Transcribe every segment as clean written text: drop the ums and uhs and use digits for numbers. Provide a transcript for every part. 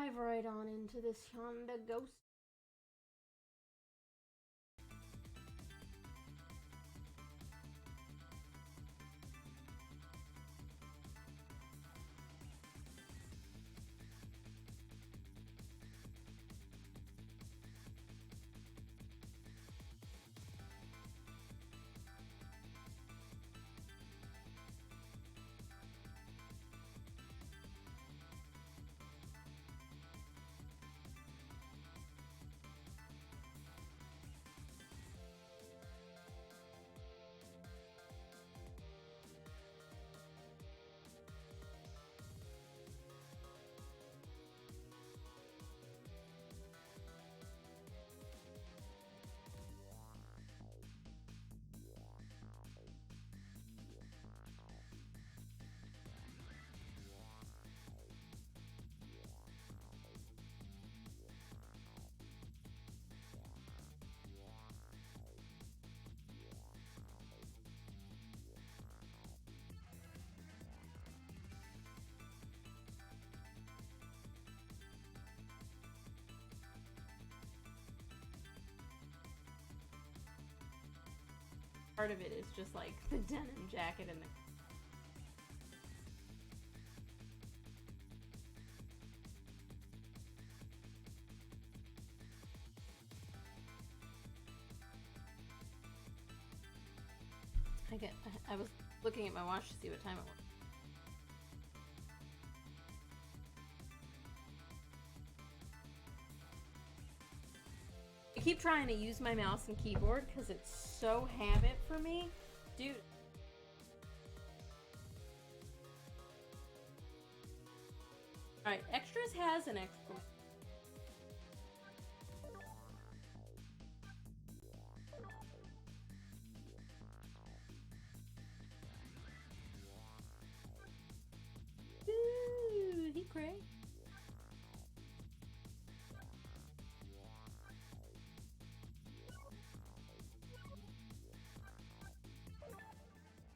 dive right on into this Honda Ghost. Part of it is just like the denim jacket and the I was looking at my watch to see what time it was. I keep trying to use my mouse and keyboard because it's so habit for me. Dude. Alright, extras has an extra. Ooh, he cray.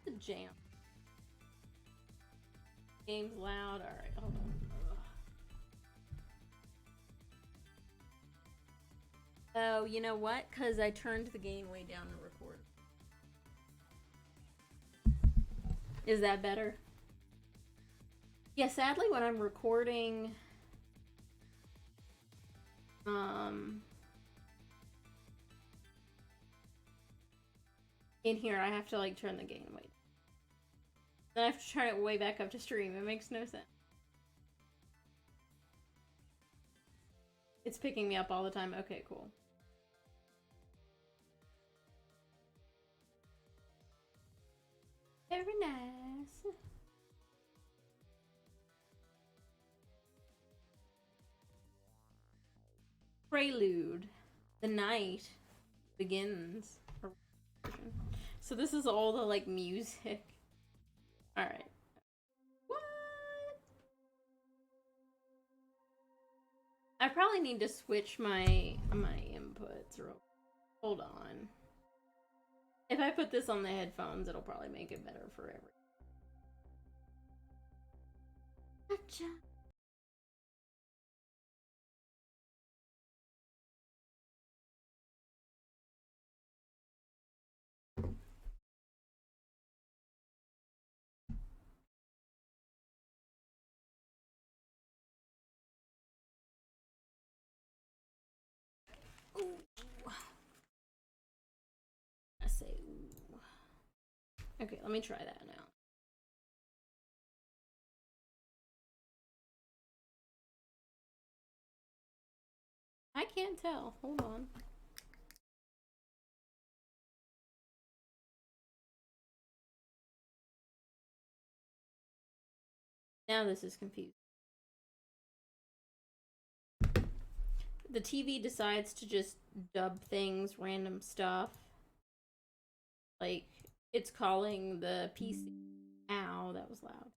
The jam. Game's loud. Alright, hold on. Oh, you know what? Because I turned the gain way down to record. Is that better? Yeah, sadly when I'm recording in here I have to like turn the gain way down. Then I have to turn it way back up to stream. It makes no sense. It's picking me up all the time. Okay, cool. Very nice. Prelude. The night begins. So this is all the like music. Alright. What? I probably need to switch my inputs. Hold on. If I put this on the headphones, it'll probably make it better for everyone. Gotcha. Ooh. I say ooh. Okay, let me try that now. I can't tell. Hold on. Now this is confused. The TV decides to just dub things, random stuff. Like, it's calling the PC. Ow, that was loud.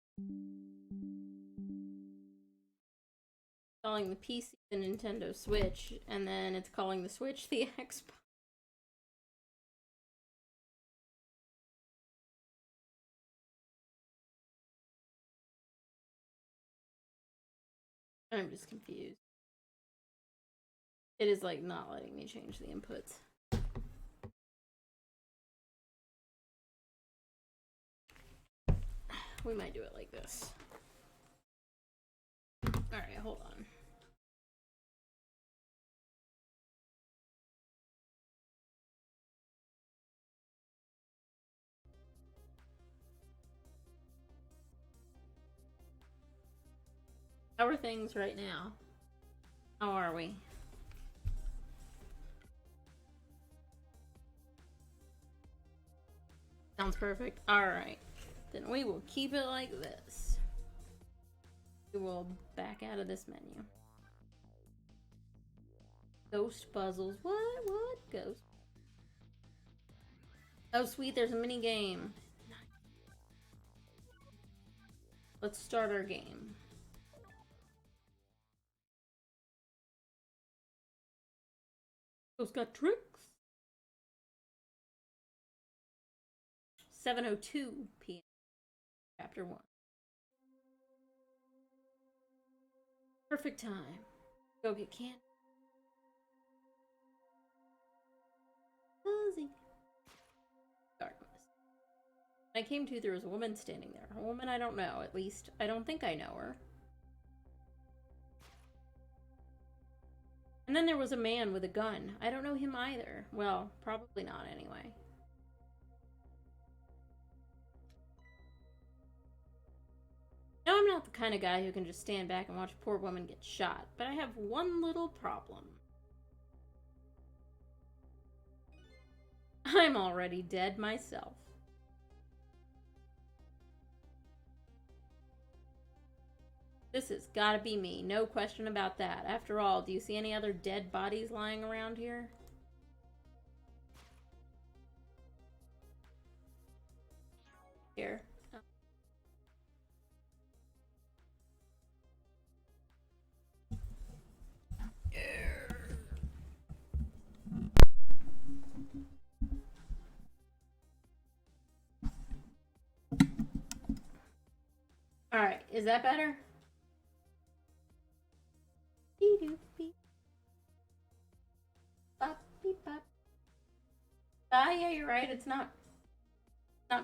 Calling the PC the Nintendo Switch, and then it's calling the Switch the Xbox. I'm just confused. It is like not letting me change the inputs. We might do it like this. Alright, hold on. How are things right now? How are we? Sounds perfect. Alright. Then we will keep it like this. We will back out of this menu. Ghost puzzles. What? Ghost. Oh, sweet, there's a mini game. Let's start our game. Ghost got tricks. 7:02 p.m. Chapter 1. Perfect time. Go get candy. Fuzzy. Darkness. When I came to, there was a woman standing there. A woman I don't know, at least. I don't think I know her. And then there was a man with a gun. I don't know him either. Well, probably not anyway. No, I'm not the kind of guy who can just stand back and watch a poor woman get shot, but I have one little problem. I'm already dead myself. This has gotta be me, no question about that. After all, do you see any other dead bodies lying around here? Here. Oh. Alright, is that better? Ah, yeah, you're right. It's not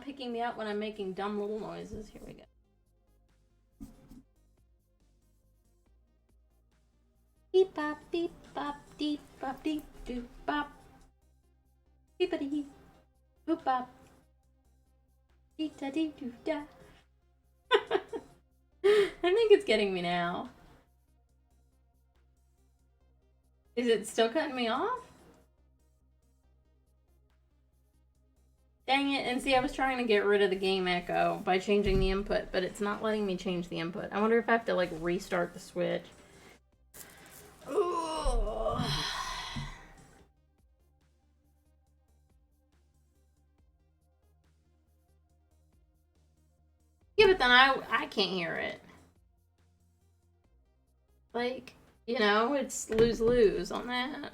picking me up when I'm making dumb little noises. Here we go. Beep bop, deep bop, deep doop bop. Beepity, boop bop. Dee da dee doo da. I think it's getting me now. Is it still cutting me off? Dang it, and see, I was trying to get rid of the game echo by changing the input, but it's not letting me change the input. I wonder if I have to, like, restart the Switch. Ooh. Yeah, but then I can't hear it. Like, you know, it's lose-lose on that.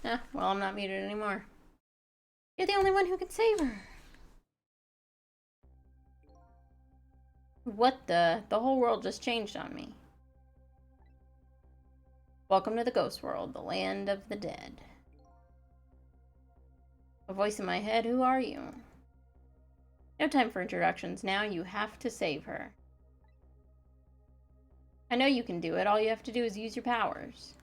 Well, I'm not muted anymore. You're the only one who can save her. What the? The whole world just changed on me. Welcome to the ghost world, the land of the dead. A voice in my head, who are you? No time for introductions now, you have to save her. I know you can do it, all you have to do is use your powers.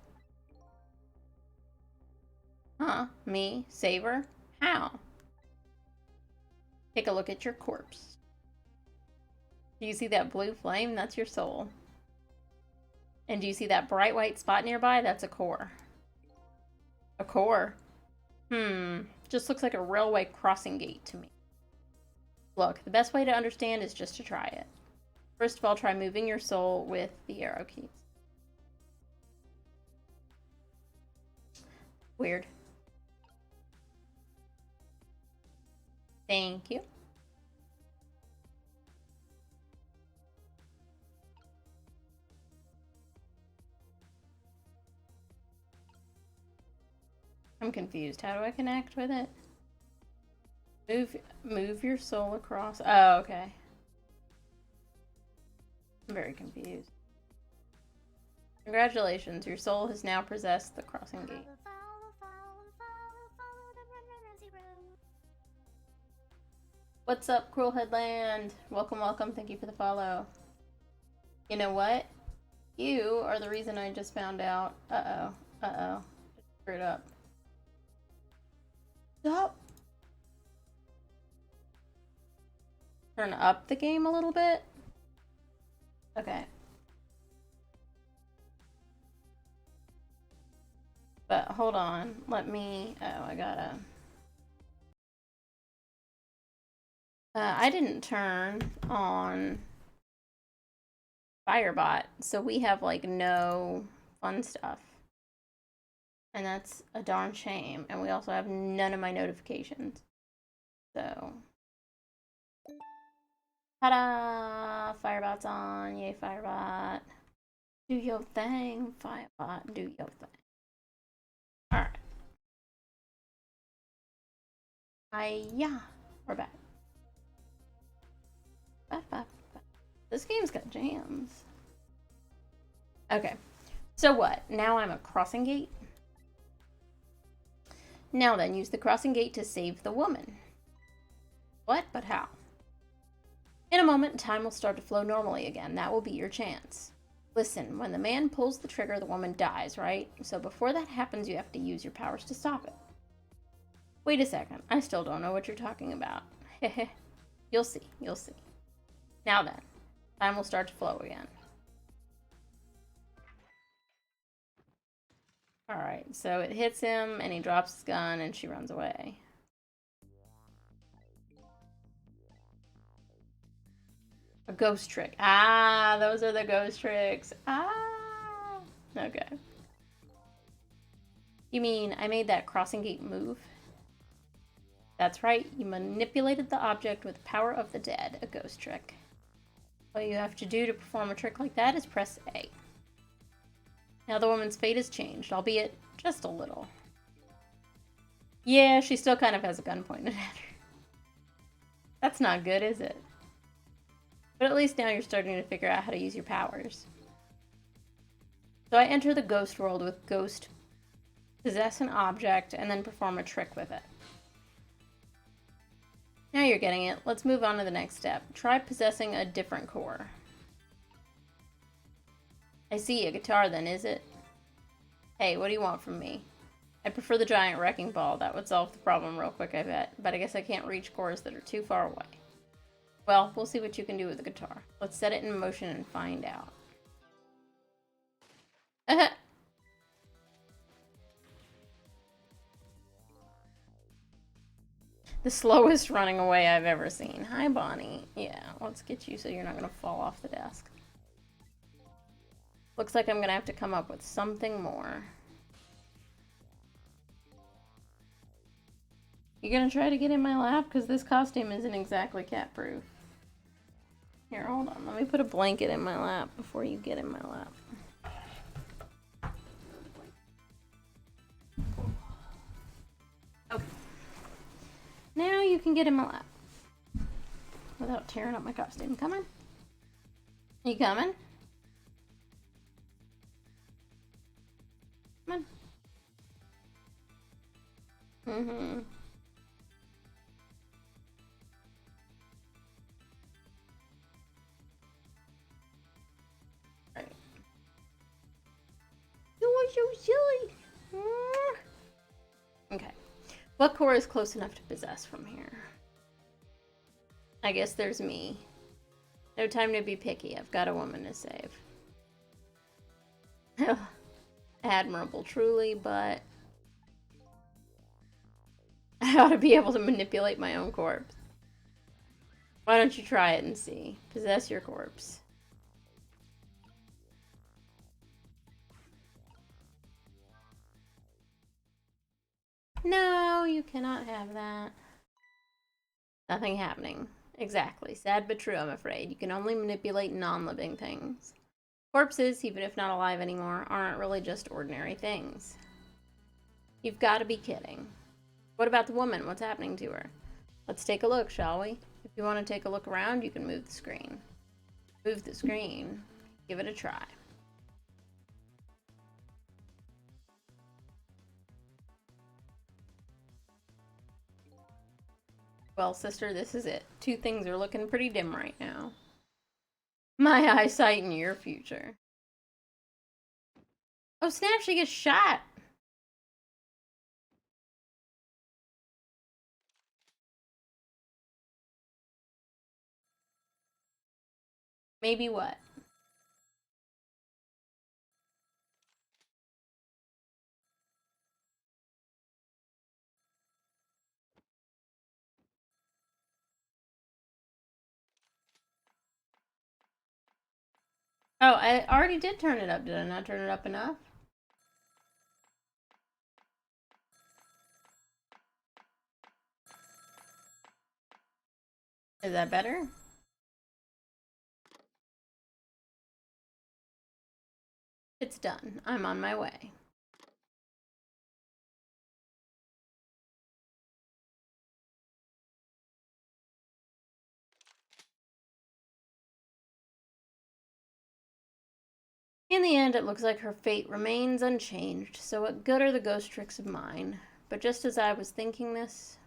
Huh? Me? Save her? How? Take a look at your corpse. Do you see that blue flame? That's your soul. And do you see that bright white spot nearby? That's a core. A core? Just looks like a railway crossing gate to me. Look, the best way to understand is just to try it. First of all, try moving your soul with the arrow keys. Weird. Thank you. I'm confused. How do I connect with it? Move your soul across. Oh, okay. I'm very confused. Congratulations, your soul has now possessed the crossing gate. What's up, Cruel Headland? Welcome, welcome. Thank you for the follow. You know what? You are the reason I just found out. Uh-oh. Uh-oh. Screwed up. Stop. Turn up the game a little bit. Okay. But hold on. Let me... Oh, I gotta... I didn't turn on Firebot, so we have, like, no fun stuff. And that's a darn shame. And we also have none of my notifications. So... Ta-da! Firebot's on. Yay, Firebot. Do your thing, Firebot. Do your thing. Alright. Yeah. We're back. This game's got jams. Okay. So what? Now I'm a crossing gate? Now then, use the crossing gate to save the woman. What? But how? In a moment, time will start to flow normally again. That will be your chance. Listen, when the man pulls the trigger, the woman dies, right? So before that happens, you have to use your powers to stop it. Wait a second. I still don't know what you're talking about. Heh. You'll see. You'll see. Now then, time will start to flow again. Alright, so it hits him, and he drops his gun, and she runs away. A ghost trick. Ah, those are the ghost tricks. Ah, okay. You mean I made that crossing gate move? That's right, you manipulated the object with the power of the dead, a ghost trick. All you have to do to perform a trick like that is press A. Now the woman's fate has changed, albeit just a little. Yeah, she still kind of has a gun pointed at her. That's not good, is it? But at least now you're starting to figure out how to use your powers. So I enter the ghost world with Ghost, possess an object, and then perform a trick with it. Now you're getting it. Let's move on to the next step. Try possessing a different core. I see, a guitar then, is it? Hey, what do you want from me? I prefer the giant wrecking ball. That would solve the problem real quick, I bet. But I guess I can't reach cores that are too far away. Well, we'll see what you can do with the guitar. Let's set it in motion and find out. The slowest running away I've ever seen. Hi, Bonnie. Yeah, let's get you so you're not going to fall off the desk. Looks like I'm going to have to come up with something more. You going to try to get in my lap? Because this costume isn't exactly cat-proof. Here, hold on. Let me put a blanket in my lap before you get in my lap. Now you can get in my lap. Without tearing up my costume. Come on. You coming? Come on. Mm-hmm. Right. You are so silly. Okay. What core is close enough to possess from here? I guess there's me. No time to be picky. I've got a woman to save. Admirable, truly, but I ought to be able to manipulate my own corpse. Why don't you try it and see? Possess your corpse. No, you cannot have that. Nothing happening. Exactly. Sad but true, I'm afraid. You can only manipulate non-living things. Corpses, even if not alive anymore, aren't really just ordinary things. You've got to be kidding. What about the woman? What's happening to her? Let's take a look, shall we? If you want to take a look around, you can move the screen. Move the screen. Give it a try. Well, sister, this is it. Two things are looking pretty dim right now. My eyesight and your future. Oh, snap, she gets shot! Maybe what? Oh, I already did turn it up. Did I not turn it up enough? Is that better? It's done. I'm on my way. In the end, it looks like her fate remains unchanged, so what good are the ghost tricks of mine? But just as I was thinking this...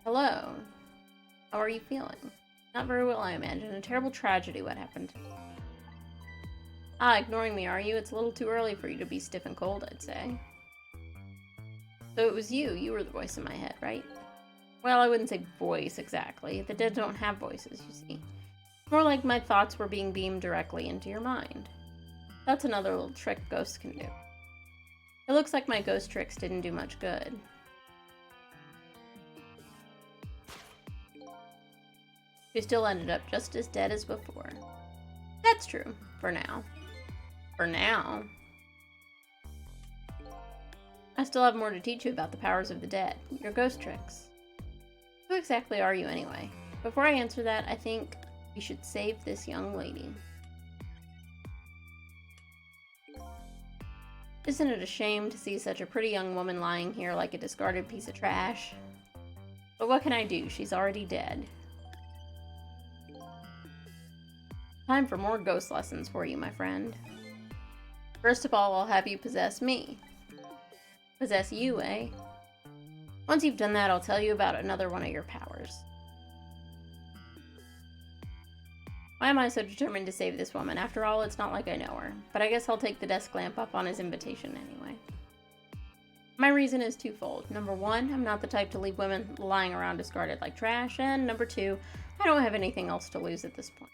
Hello. How are you feeling? Not very well, I imagine. A terrible tragedy, what happened? Ah, ignoring me, are you? It's a little too early for you to be stiff and cold, I'd say. So it was you. You were the voice in my head, right? Well, I wouldn't say voice, exactly. The dead don't have voices, you see. More like my thoughts were being beamed directly into your mind. That's another little trick ghosts can do. It looks like my ghost tricks didn't do much good. You still ended up just as dead as before. That's true. For now. For now. I still have more to teach you about the powers of the dead. Your ghost tricks. Who exactly are you anyway? Before I answer that, I think we should save this young lady. Isn't it a shame to see such a pretty young woman lying here like a discarded piece of trash? But what can I do? She's already dead. Time for more ghost lessons for you, my friend. First of all, I'll have you possess me. Possess you, eh? Once you've done that, I'll tell you about another one of your powers. Why am I so determined to save this woman? After all, it's not like I know her. But I guess I'll take the desk lamp up on his invitation anyway. My reason is twofold. Number one, I'm not the type to leave women lying around discarded like trash. And number two, I don't have anything else to lose at this point.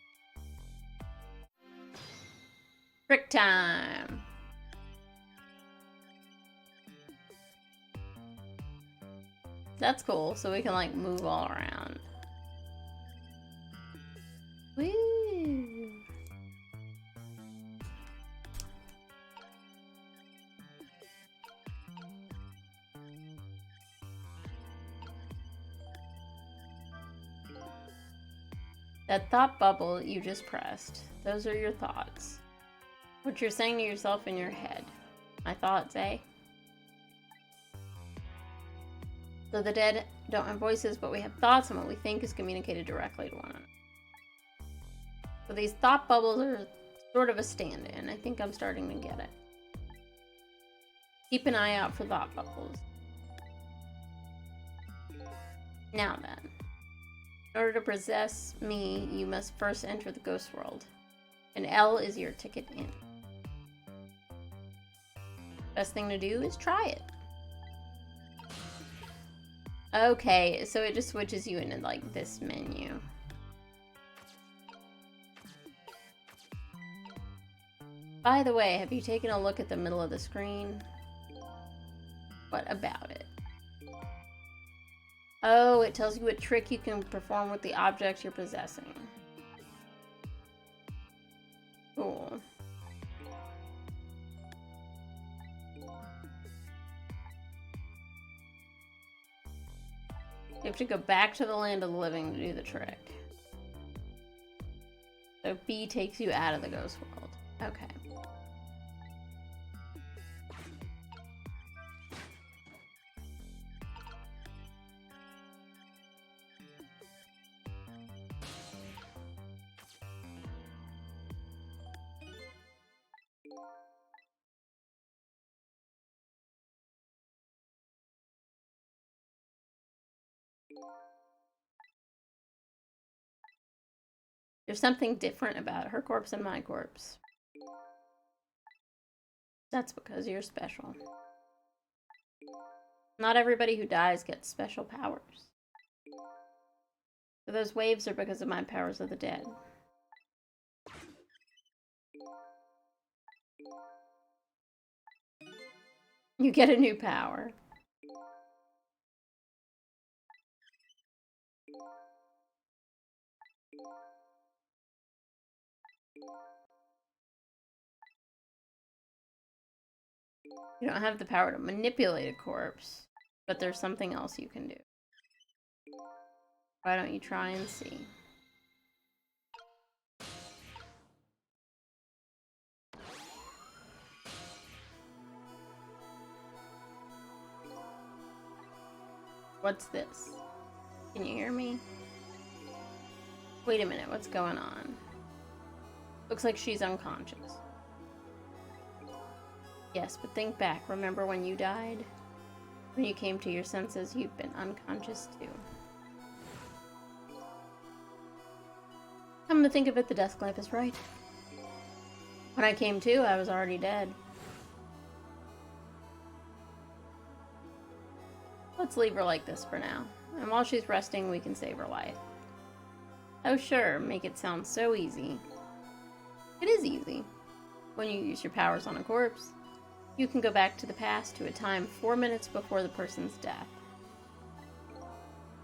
Trick time! That's cool, so we can like move all around. Woo! That thought bubble you just pressed, those are your thoughts. What you're saying to yourself in your head. My thoughts, eh? So the dead don't have voices, but we have thoughts, and what we think is communicated directly to one another. So these thought bubbles are sort of a stand-in. I think I'm starting to get it. Keep an eye out for thought bubbles. Now then, in order to possess me, you must first enter the ghost world. And L is your ticket in. Best thing to do is try it. Okay, so it just switches you into like this menu. By the way, have you taken a look at the middle of the screen? What about it? Oh, it tells you what trick you can perform with the objects you're possessing. Cool. You have to go back to the land of the living to do the trick. So B takes you out of the ghost world. Okay. There's something different about her corpse and my corpse. That's because you're special. Not everybody who dies gets special powers. So those waves are because of my powers of the dead. You get a new power. You don't have the power to manipulate a corpse, but there's something else you can do. Why don't you try and see? What's this? Can you hear me? Wait a minute, what's going on? Looks like she's unconscious. Yes, but think back. Remember when you died? When you came to your senses, you've been unconscious too. Come to think of it, the death clamp is right. When I came to, I was already dead. Let's leave her like this for now. And while she's resting, we can save her life. Oh sure, make it sound so easy. It is easy. When you use your powers on a corpse, you can go back to the past to a time 4 minutes before the person's death.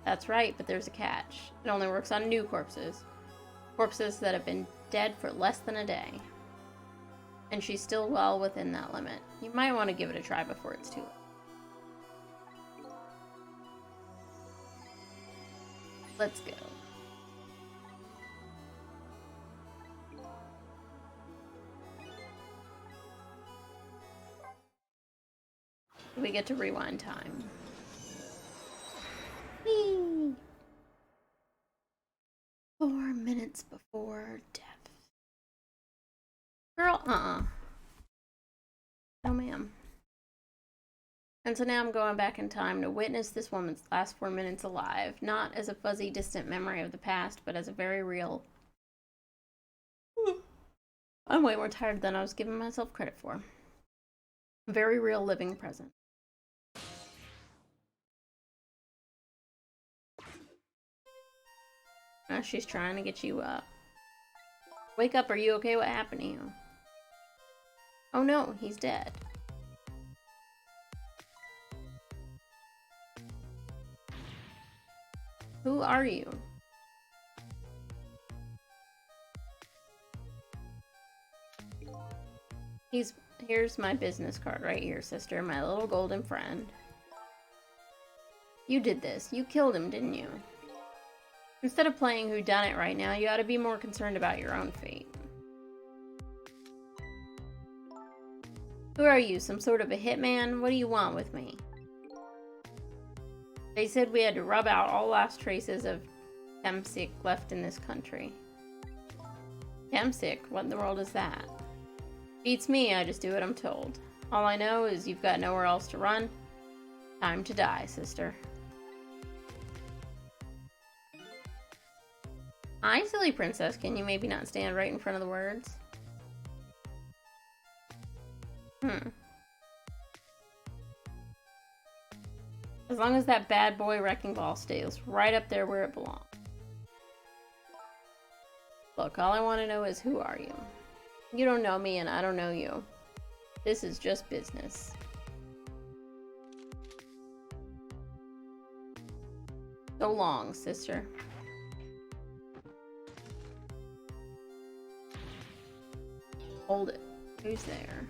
That's right, but there's a catch. It only works on new corpses. Corpses that have been dead for less than a day. And she's still well within that limit. You might want to give it a try before it's too late. Let's go. We get to rewind time. Whee! 4 minutes before death. Girl, no ma'am. And so now I'm going back in time to witness this woman's last 4 minutes alive, not as a fuzzy, distant memory of the past, but as a very real... I'm way more tired than I was giving myself credit for. A very real living present. Now she's trying to get you up. Wake up, are you okay? What happened to you? Oh no, he's dead. Who are you? Here's my business card right here, sister, my little golden friend. You did this. You killed him, didn't you? Instead of playing whodunit right now, you ought to be more concerned about your own fate. Who are you, some sort of a hitman? What do you want with me? They said we had to rub out all last traces of Temsik left in this country. Temsik? What in the world is that? Beats me, I just do what I'm told. All I know is you've got nowhere else to run. Time to die, sister. Hi, silly princess. Can you maybe not stand right in front of the words? As long as that bad boy wrecking ball stays right up there where it belongs. Look, all I want to know is who are you? You don't know me and I don't know you. This is just business. So long, sister. Hold it. Who's there?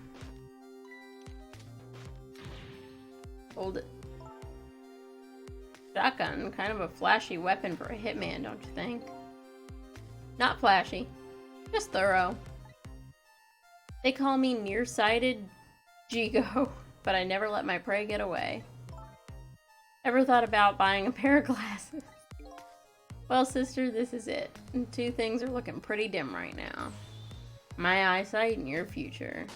Hold it. Shotgun, kind of a flashy weapon for a hitman, don't you think? Not flashy, just thorough. They call me nearsighted Jigo, but I never let my prey get away. Ever thought about buying a pair of glasses? Well, sister, this is it. And two things are looking pretty dim right now. My eyesight and your future.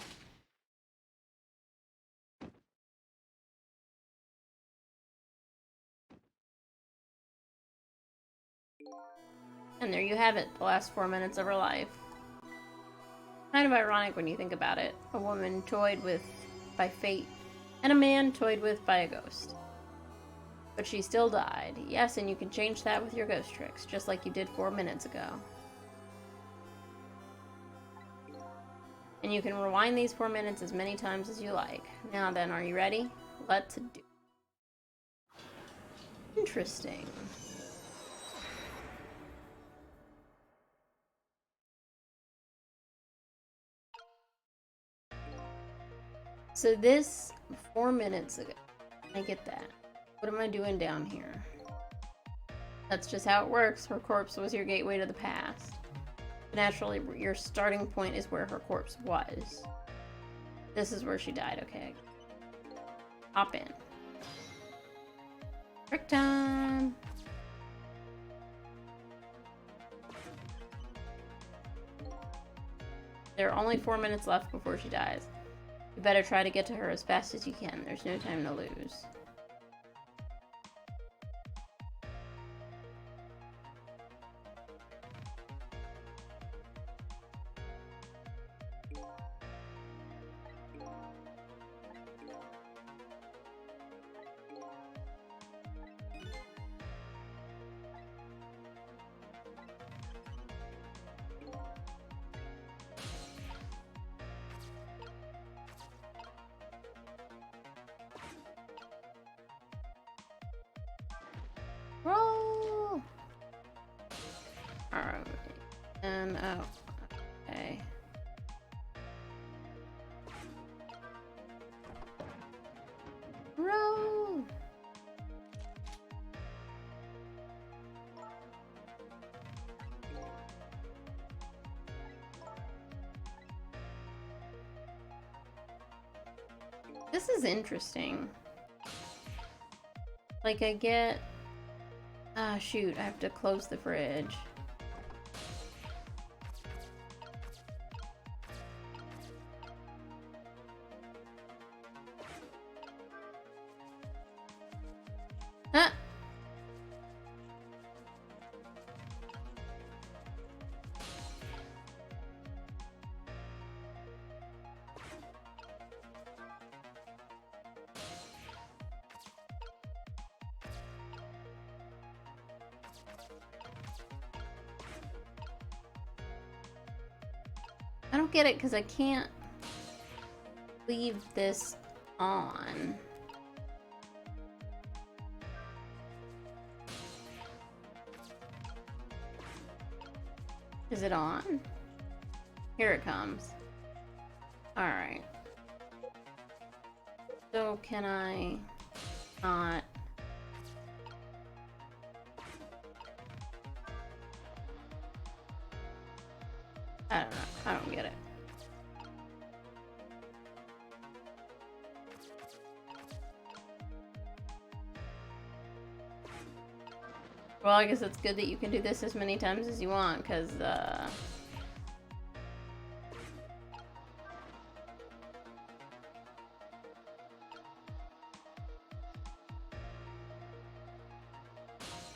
And there you have it, the last 4 minutes of her life. Kind of ironic when you think about it. A woman toyed with by fate, and a man toyed with by a ghost. But she still died. Yes, and you can change that with your ghost tricks, just like you did 4 minutes ago. And you can rewind these 4 minutes as many times as you like. Now then, are you ready? Let's do it. Interesting. So this, 4 minutes ago. I get that. What am I doing down here? That's just how it works. Her corpse was your gateway to the past. Naturally, your starting point is where her corpse was. This is where she died, okay. Hop in. Trick time! There are only 4 minutes left before she dies. You better try to get to her as fast as you can. There's no time to lose. Roll! Alright. And, oh. Okay. Roll! This is interesting. Like, I get... Ah, shoot, I have to close the fridge. Huh? I don't get it because I can't leave this on. Is it on? Here it comes. Alright. So can I not... I don't know. I don't get it. Well, I guess it's good that you can do this as many times as you want, because,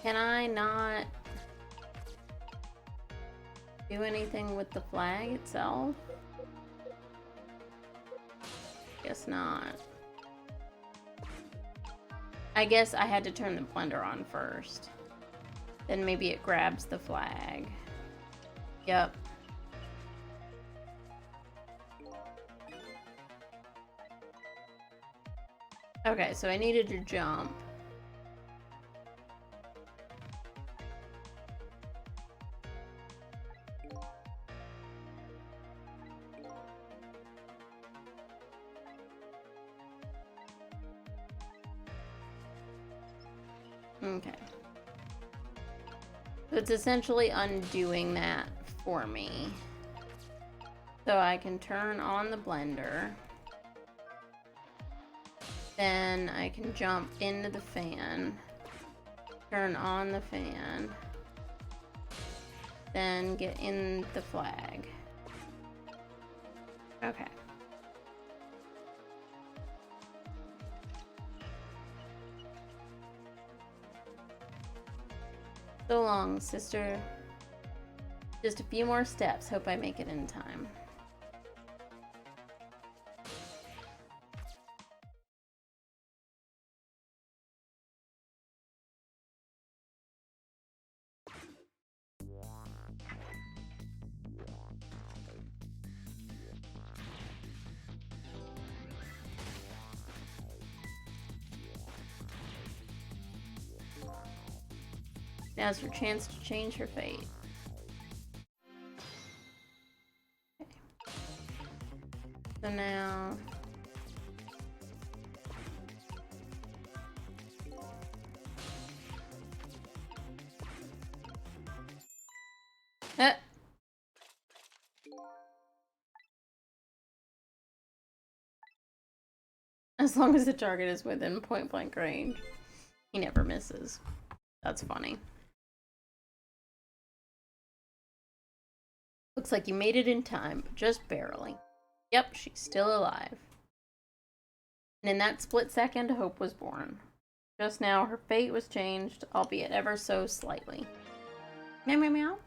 can I not do anything with the flag itself? Guess not. I guess I had to turn the blender on first. Then maybe it grabs the flag. Yep. Okay, so I needed to jump. Okay. So it's essentially undoing that for me. So I can turn on the blender. Then I can jump into the fan. Turn on the fan. Then get in the flag. Okay. So long, sister. Just a few more steps. Hope I make it in time. Now's your chance to change her fate. Okay. So now... As long as the target is within point-blank range, he never misses. That's funny. Looks like you made it in time, but just barely. Yep, she's still alive. And in that split second, hope was born. Just now, her fate was changed, albeit ever so slightly. Meow, meow, meow.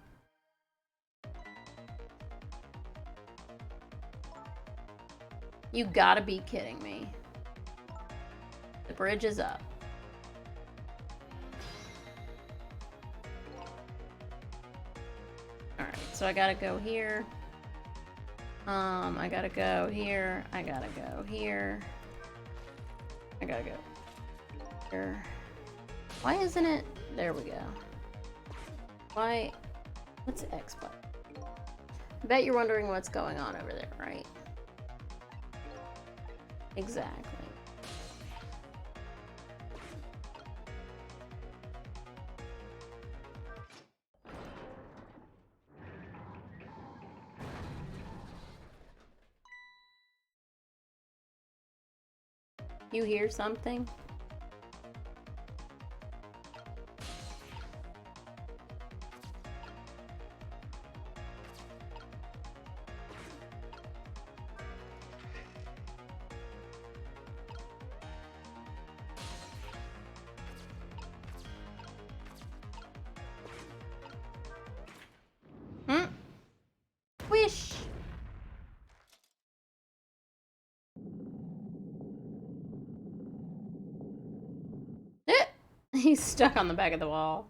You gotta be kidding me. The bridge is up. Alright, so I gotta go here. I gotta go here. I gotta go here. I gotta go here. Why isn't it? There we go. Why? What's X button? I bet you're wondering what's going on over there, right? Exactly. You hear something? Wish! He's stuck on the back of the wall.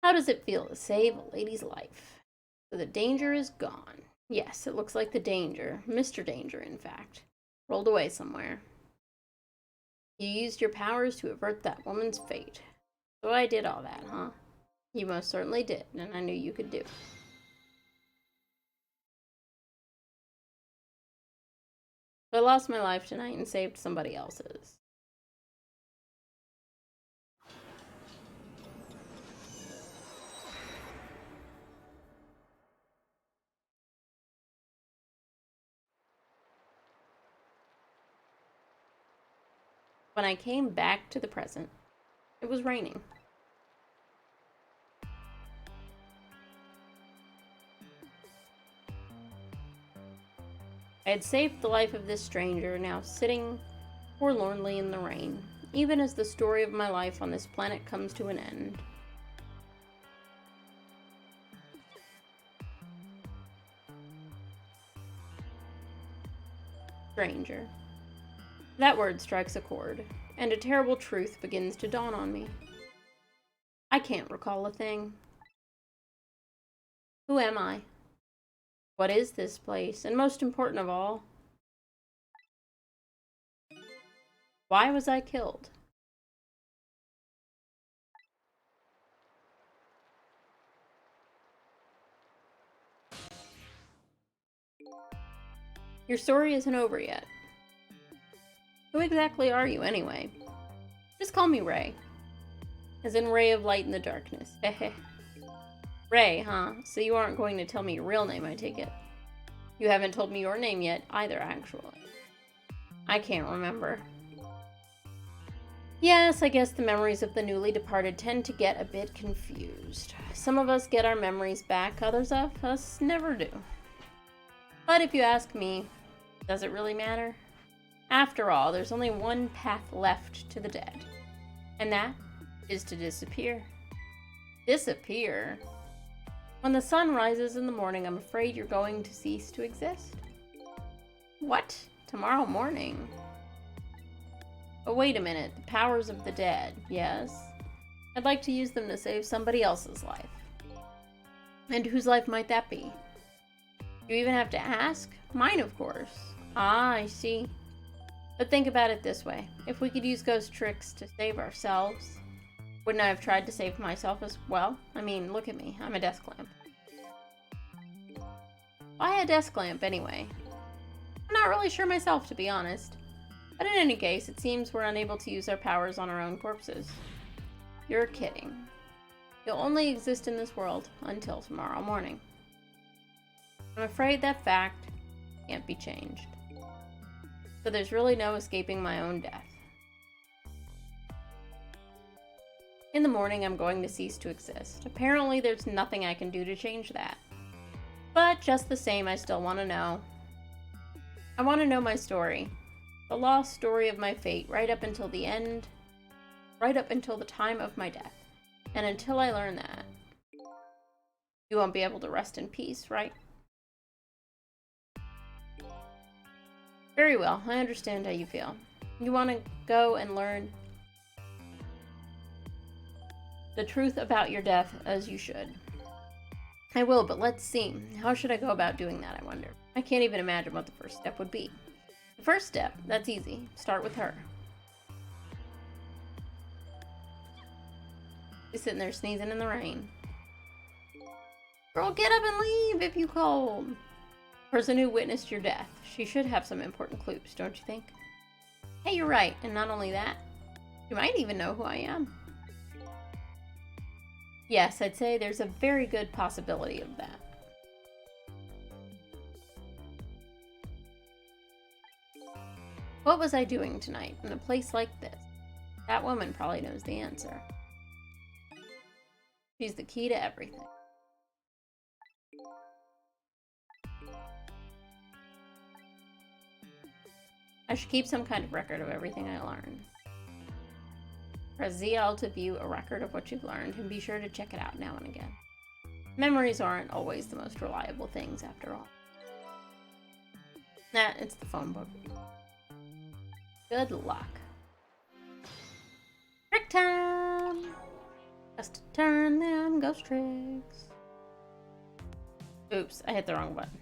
How does it feel to save a lady's life? So the danger is gone. Yes, it looks like the danger, Mr. Danger, in fact, rolled away somewhere. You used your powers to avert that woman's fate. So I did all that, huh? You most certainly did, and I knew you could do it. I lost my life tonight and saved somebody else's. When I came back to the present, it was raining. I had saved the life of this stranger, now sitting forlornly in the rain, even as the story of my life on this planet comes to an end. Stranger. That word strikes a chord, and a terrible truth begins to dawn on me. I can't recall a thing. Who am I? What is this place? And most important of all, why was I killed? Your story isn't over yet. Who exactly are you, anyway? Just call me Ray. As in ray of light in the darkness. Hehe. Ray, huh? So you aren't going to tell me your real name, I take it. You haven't told me your name yet, either, actually. I can't remember. Yes, I guess the memories of the newly departed tend to get a bit confused. Some of us get our memories back, others of us never do. But if you ask me, does it really matter? After all, there's only one path left to the dead, and that is to disappear. Disappear? When the sun rises in the morning, I'm afraid you're going to cease to exist. What? Tomorrow morning? Oh, wait a minute. The powers of the dead, yes? I'd like to use them to save somebody else's life. And whose life might that be? You even have to ask? Mine, of course. Ah, I see. But think about it this way. If we could use ghost tricks to save ourselves, wouldn't I have tried to save myself as well? I mean, look at me. I'm a desk lamp. Why a desk lamp, anyway? I'm not really sure myself, to be honest. But in any case, it seems we're unable to use our powers on our own corpses. You're kidding. You'll only exist in this world until tomorrow morning. I'm afraid that fact can't be changed. So there's really no escaping my own death. In the morning, I'm going to cease to exist. Apparently, there's nothing I can do to change that. But just the same, I still want to know. I want to know my story. The lost story of my fate, right up until the end. Right up until the time of my death. And until I learn that, you won't be able to rest in peace, right? Very well, I understand how you feel. You want to go and learn the truth about your death, as you should. I will, but let's see. How should I go about doing that, I wonder? I can't even imagine what the first step would be. The first step, that's easy. Start with her. She's sitting there sneezing in the rain. Girl, get up and leave if you cold. Person who witnessed your death. She should have some important clues, don't you think? Hey, you're right. And not only that, you might even know who I am. Yes, I'd say there's a very good possibility of that. What was I doing tonight in a place like this? That woman probably knows the answer. She's the key to everything. I should keep some kind of record of everything I learned. Press ZL to view a record of what you've learned, and be sure to check it out now and again. Memories aren't always the most reliable things, after all. Nah, it's the phone book. Good luck. Trick time! Just to turn them ghost tricks. Oops, I hit the wrong button.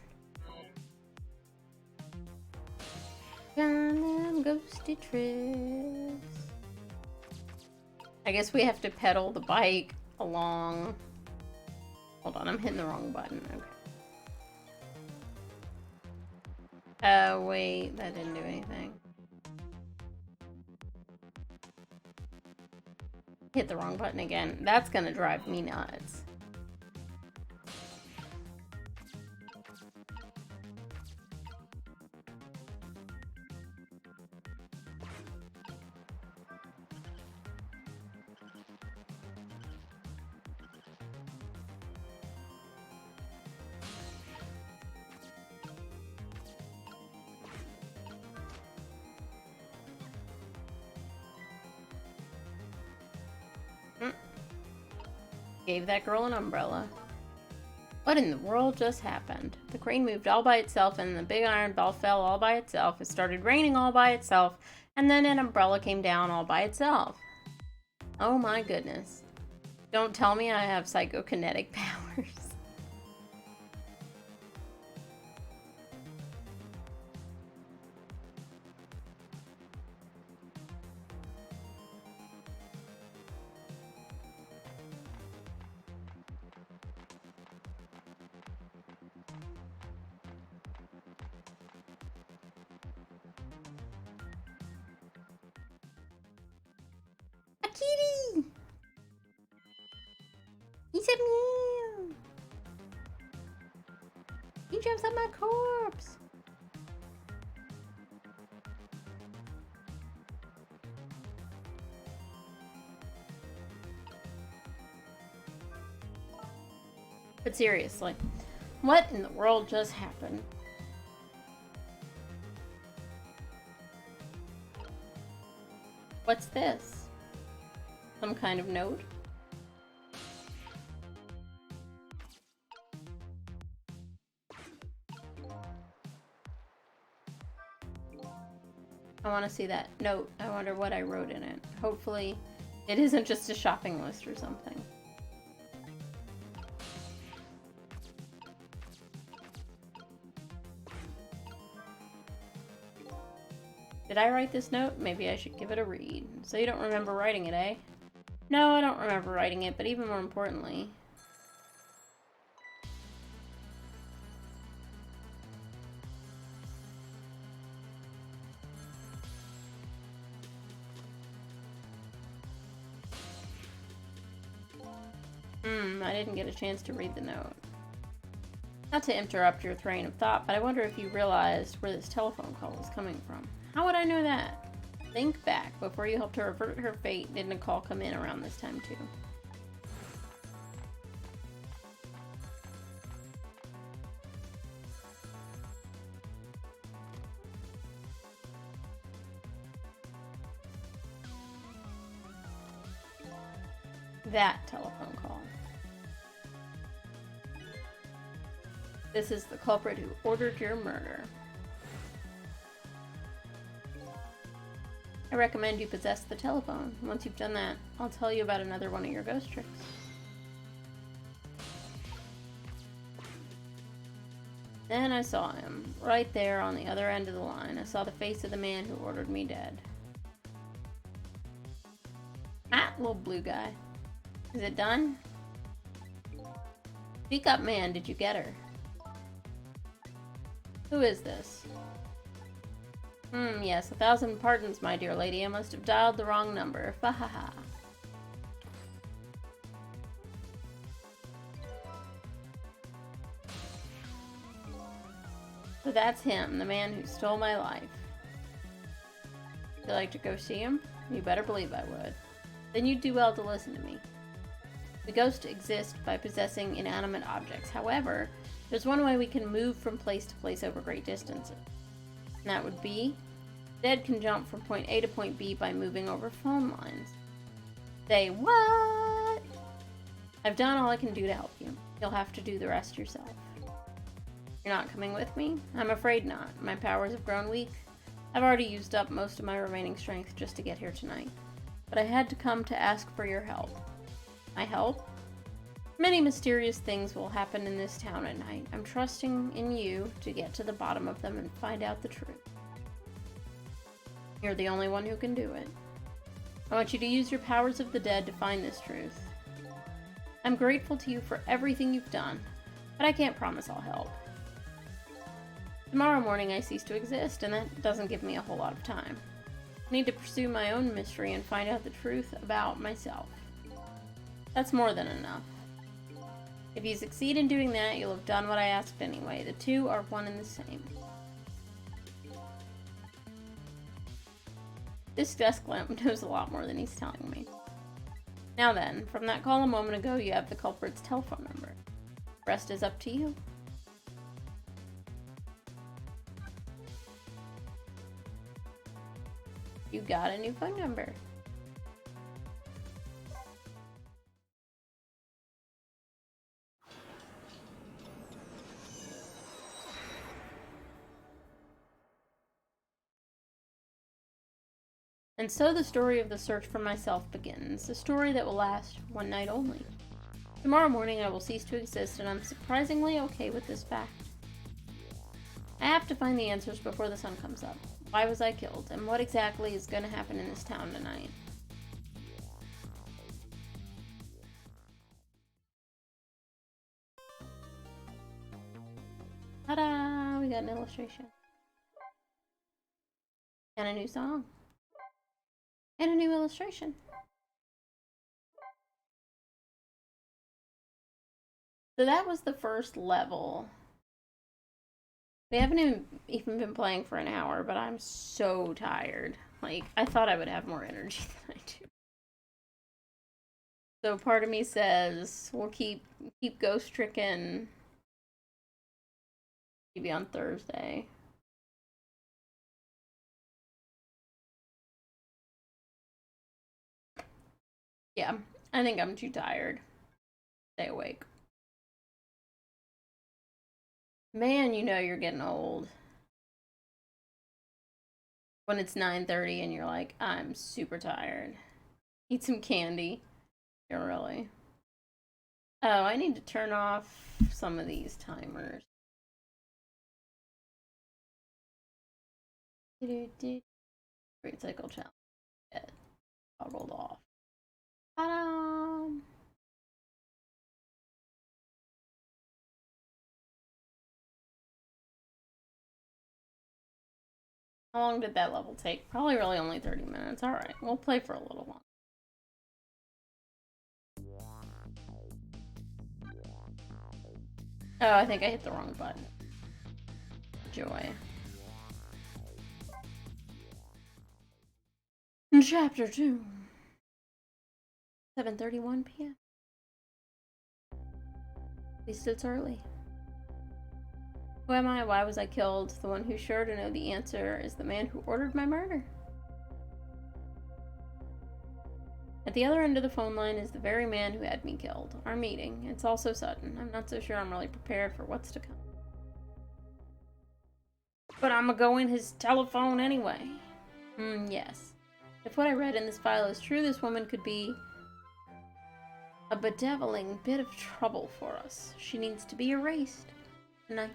Turn them ghosty tricks. I guess we have to pedal the bike along. Hold on, I'm hitting the wrong button. Okay. Wait, that didn't do anything. Hit the wrong button again. That's gonna drive me nuts. Gave that girl an umbrella. What in the world just happened? The crane moved all by itself, and the big iron ball fell all by itself. It started raining all by itself, and then an umbrella came down all by itself. Oh my goodness. Don't tell me I have psychokinetic powers. A kitty! He said meow. He jumps on my corpse. But seriously, what in the world just happened? What's this? Some kind of note? I want to see that note. I wonder what I wrote in it. Hopefully, it isn't just a shopping list or something. Did I write this note? Maybe I should give it a read. So you don't remember writing it, eh? No, I don't remember writing it, but even more importantly... I didn't get a chance to read the note. Not to interrupt your train of thought, but I wonder if you realized where this telephone call was coming from. How would I know that? Think back. Before you helped her avert her fate, didn't a call come in around this time too? That telephone call. This is the culprit who ordered your murder. I recommend you possess the telephone. Once you've done that, I'll tell you about another one of your ghost tricks. Then I saw him, right there on the other end of the line. I saw the face of the man who ordered me dead. Ah, little blue guy. Is it done? Speak up, man. Did you get her? Who is this? Yes, 1,000 pardons, my dear lady. I must have dialed the wrong number. Fahaha. So that's him, the man who stole my life. Would you like to go see him? You better believe I would. Then you'd do well to listen to me. The ghosts exist by possessing inanimate objects. However, there's one way we can move from place to place over great distances. And that would be, the dead can jump from point A to point B by moving over phone lines. Say, what? I've done all I can do to help you. You'll have to do the rest yourself. You're not coming with me? I'm afraid not. My powers have grown weak. I've already used up most of my remaining strength just to get here tonight. But I had to come to ask for your help. My help? Many mysterious things will happen in this town at night. I'm trusting in you to get to the bottom of them and find out the truth. You're the only one who can do it. I want you to use your powers of the dead to find this truth. I'm grateful to you for everything you've done, but I can't promise I'll help. Tomorrow morning I cease to exist, and that doesn't give me a whole lot of time. I need to pursue my own mystery and find out the truth about myself. That's more than enough. If you succeed in doing that, you'll have done what I asked anyway. The two are one and the same. This desk lamp knows a lot more than he's telling me. Now then, from that call a moment ago, you have the culprit's telephone number. The rest is up to you. You got a new phone number. And so the story of the search for myself begins, a story that will last one night only. Tomorrow morning I will cease to exist, and I'm surprisingly okay with this fact. I have to find the answers before the sun comes up. Why was I killed, and what exactly is going to happen in this town tonight? Ta-da! We got an illustration. And a new song. And a new illustration. So that was the first level. We haven't even been playing for an hour, but I'm so tired. Like, I thought I would have more energy than I do. So part of me says we'll keep Ghost Stricken maybe on Thursday. Yeah, I think I'm too tired. Stay awake. Man, you know you're getting old. When it's 9:30 and you're like, I'm super tired. Eat some candy. Yeah, really. Oh, I need to turn off some of these timers. Great cycle challenge. Get toggled off. Ta-da! How long did that level take? Probably really only 30 minutes. Alright, we'll play for a little while. Oh, I think I hit the wrong button. Joy. Chapter 2. 7:31 p.m. At least it's early. Who am I? Why was I killed? The one who's sure to know the answer is the man who ordered my murder. At the other end of the phone line is the very man who had me killed. Our meeting. It's all so sudden. I'm not so sure I'm really prepared for what's to come. But I'm gonna go in his telephone anyway. Yes. If what I read in this file is true, this woman could be a bedeviling bit of trouble for us. She needs to be erased tonight.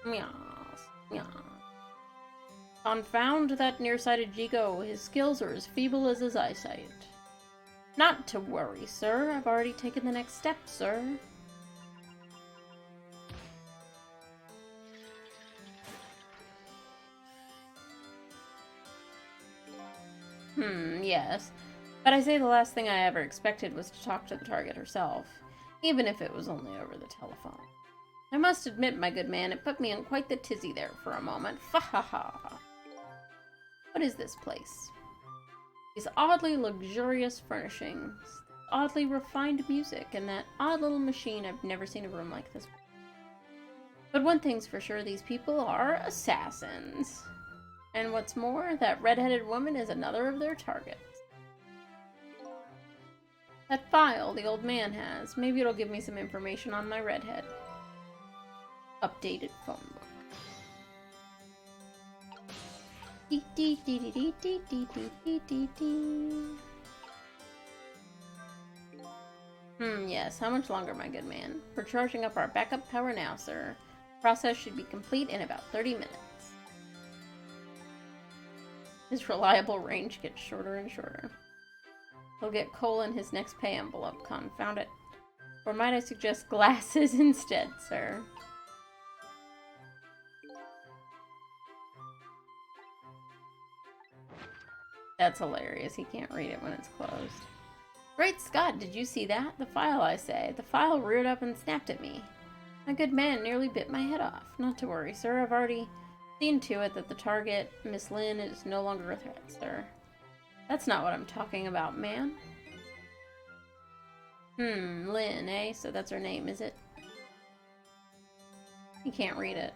Yes. Yes. Confound that nearsighted Jigo. His skills are as feeble as his eyesight. Not to worry, sir. I've already taken the next step, sir. Yes. But I say the last thing I ever expected was to talk to the target herself, even if it was only over the telephone. I must admit, my good man, it put me in quite the tizzy there for a moment. Fa-ha-ha. What is this place? These oddly luxurious furnishings, oddly refined music, and that odd little machine. I've never seen a room like this. But one thing's for sure, these people are assassins. And what's more, that red-headed woman is another of their targets. That file the old man has, maybe it'll give me some information on my redhead. Updated phone book. Yes, how much longer, my good man? We're charging up our backup power now, sir. Process should be complete in about 30 minutes. His reliable range gets shorter and shorter. He'll get coal in his next pay envelope, confound it. Or might I suggest glasses instead, sir? That's hilarious. He can't read it when it's closed. Great Scott, did you see that? The file, I say. The file reared up and snapped at me. My good man nearly bit my head off. Not to worry, sir. I've already seen to it that the target, Miss Lynn, is no longer a threat, sir. That's not what I'm talking about, man. Lynn, eh? So that's her name, is it? You can't read it.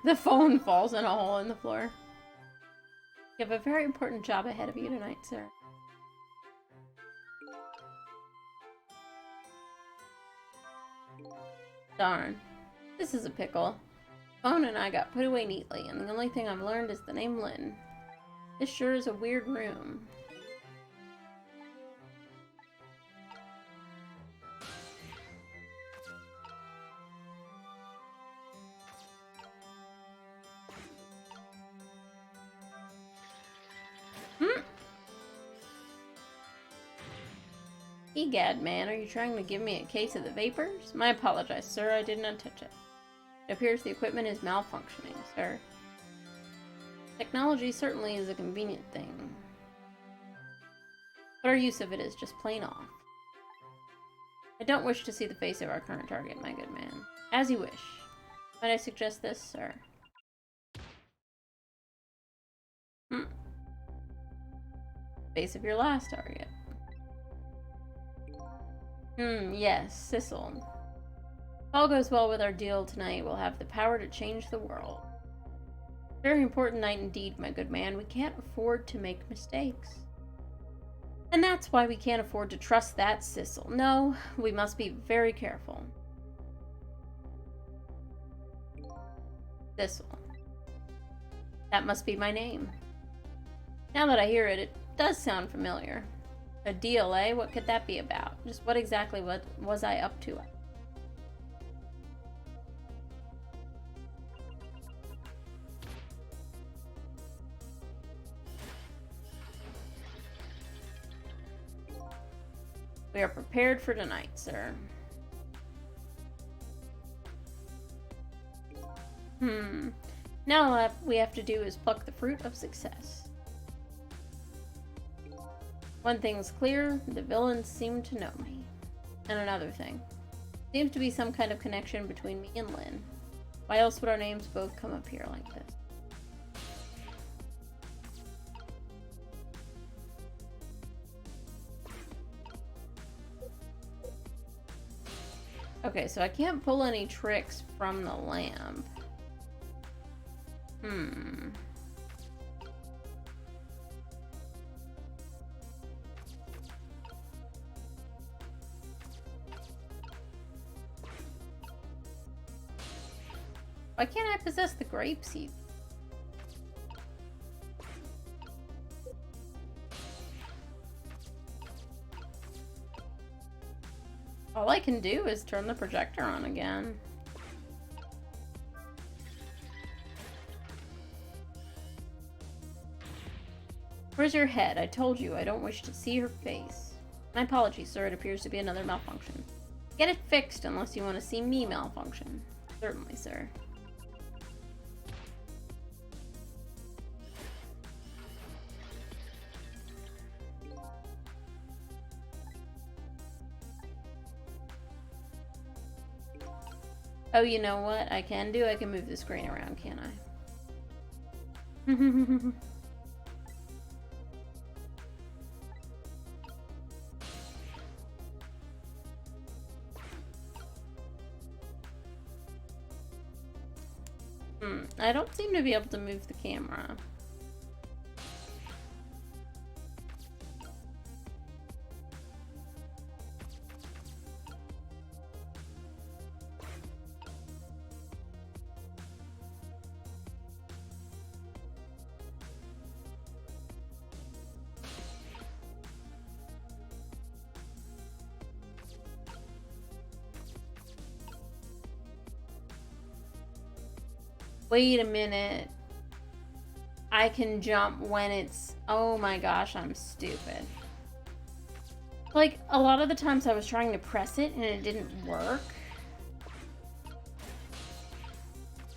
The phone falls in a hole in the floor. You have a very important job ahead of you tonight, sir. Darn. This is a pickle. Phone and I got put away neatly, and the only thing I've learned is the name Lynn. This sure is a weird room. Egad, man, are you trying to give me a case of the vapors? I apologize, sir, I did not touch it. It appears the equipment is malfunctioning, sir. Technology certainly is a convenient thing, but our use of it is just plain off. I don't wish to see the face of our current target, my good man. As you wish. Might I suggest this, sir? Face of your last target. Yes, Sissel. If all goes well with our deal tonight, we'll have the power to change the world. Very important night indeed, my good man. We can't afford to make mistakes. And that's why we can't afford to trust that Sissel. No, we must be very careful. Sissel. That must be my name. Now that I hear it, it does sound familiar. A deal, eh? What could that be about? Just what exactly was I up to? We are prepared for tonight, sir. Now all we have to do is pluck the fruit of success. One thing's clear, the villains seem to know me. And another thing. Seems to be some kind of connection between me and Lynn. Why else would our names both come up here like this? Okay, so I can't pull any tricks from the lamp. Why can't I possess the grape seed? All I can do is turn the projector on again. Where's your head? I told you I don't wish to see her face. My apologies, sir. It appears to be another malfunction. Get it fixed unless you want to see me malfunction. Certainly, sir. Oh, you know what I can do? I can move the screen around, can't I? I don't seem to be able to move the camera. Wait a minute. I can jump when it's... Oh my gosh, I'm stupid. Like, a lot of the times I was trying to press it and it didn't work.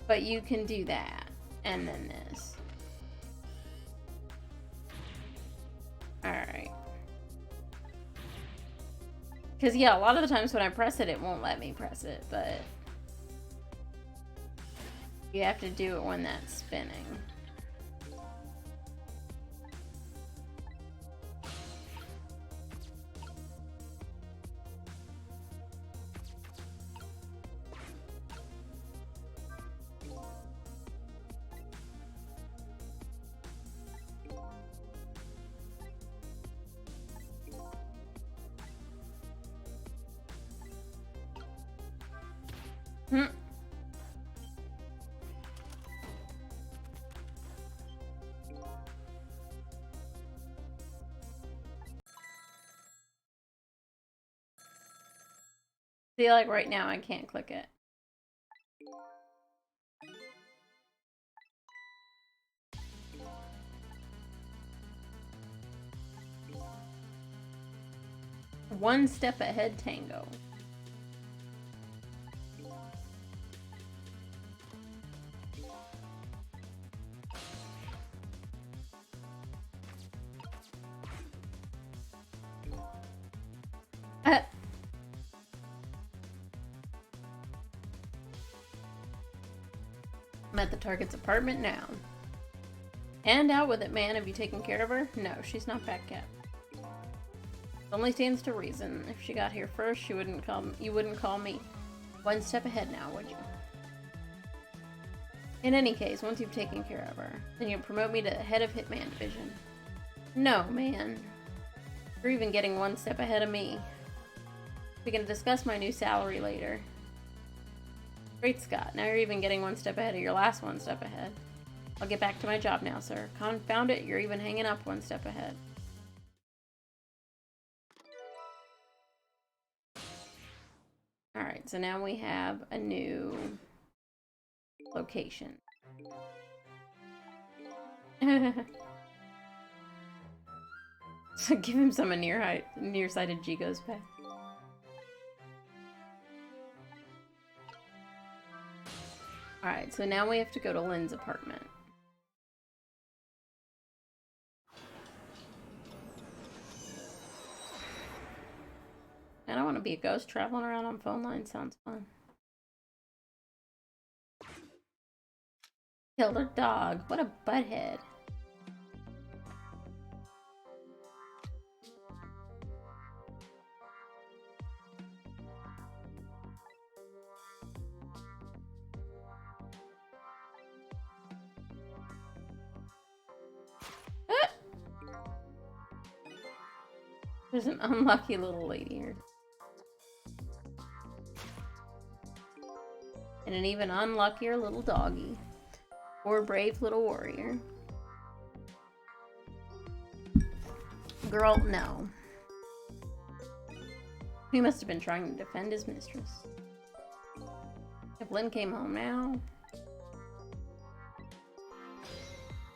But you can do that. And then this. Alright. Because, yeah, a lot of the times when I press it, it won't let me press it, but... You have to do it when that's spinning. Hmm. See, like right now, I can't click it. One step ahead tango. I'm at the target's apartment now. And out with it, man. Have you taken care of her? No, she's not back yet. Only stands to reason. If she got here first, you wouldn't call me. One step ahead now, would you? In any case, once you've taken care of her, then you'll promote me to head of Hitman Division. No, man. You're even getting one step ahead of me. We can discuss my new salary later. Great Scott, now you're even getting one step ahead of your last one step ahead. I'll get back to my job now, sir. Confound it, you're even hanging up one step ahead. Alright, so now we have a new location. So give him some nearsighted G-Go's pet. Alright, so now we have to go to Lynn's apartment. I don't want to be a ghost traveling around on phone lines. Sounds fun. Killed her dog. What a butthead. There's an unlucky little lady here. And an even unluckier little doggy. Poor brave little warrior. Girl, no. He must have been trying to defend his mistress. If Lynn came home now.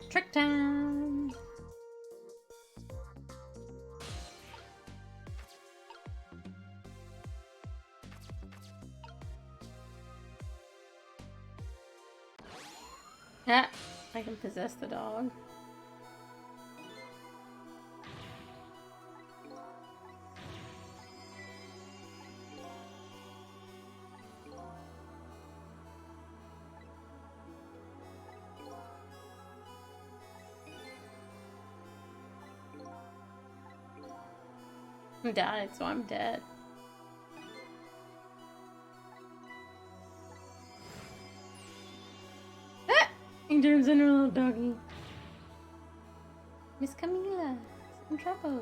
Trick time! Ah, I can possess the dog. I died, so I'm dead. He turns into a little doggy. Miss Camila, in trouble.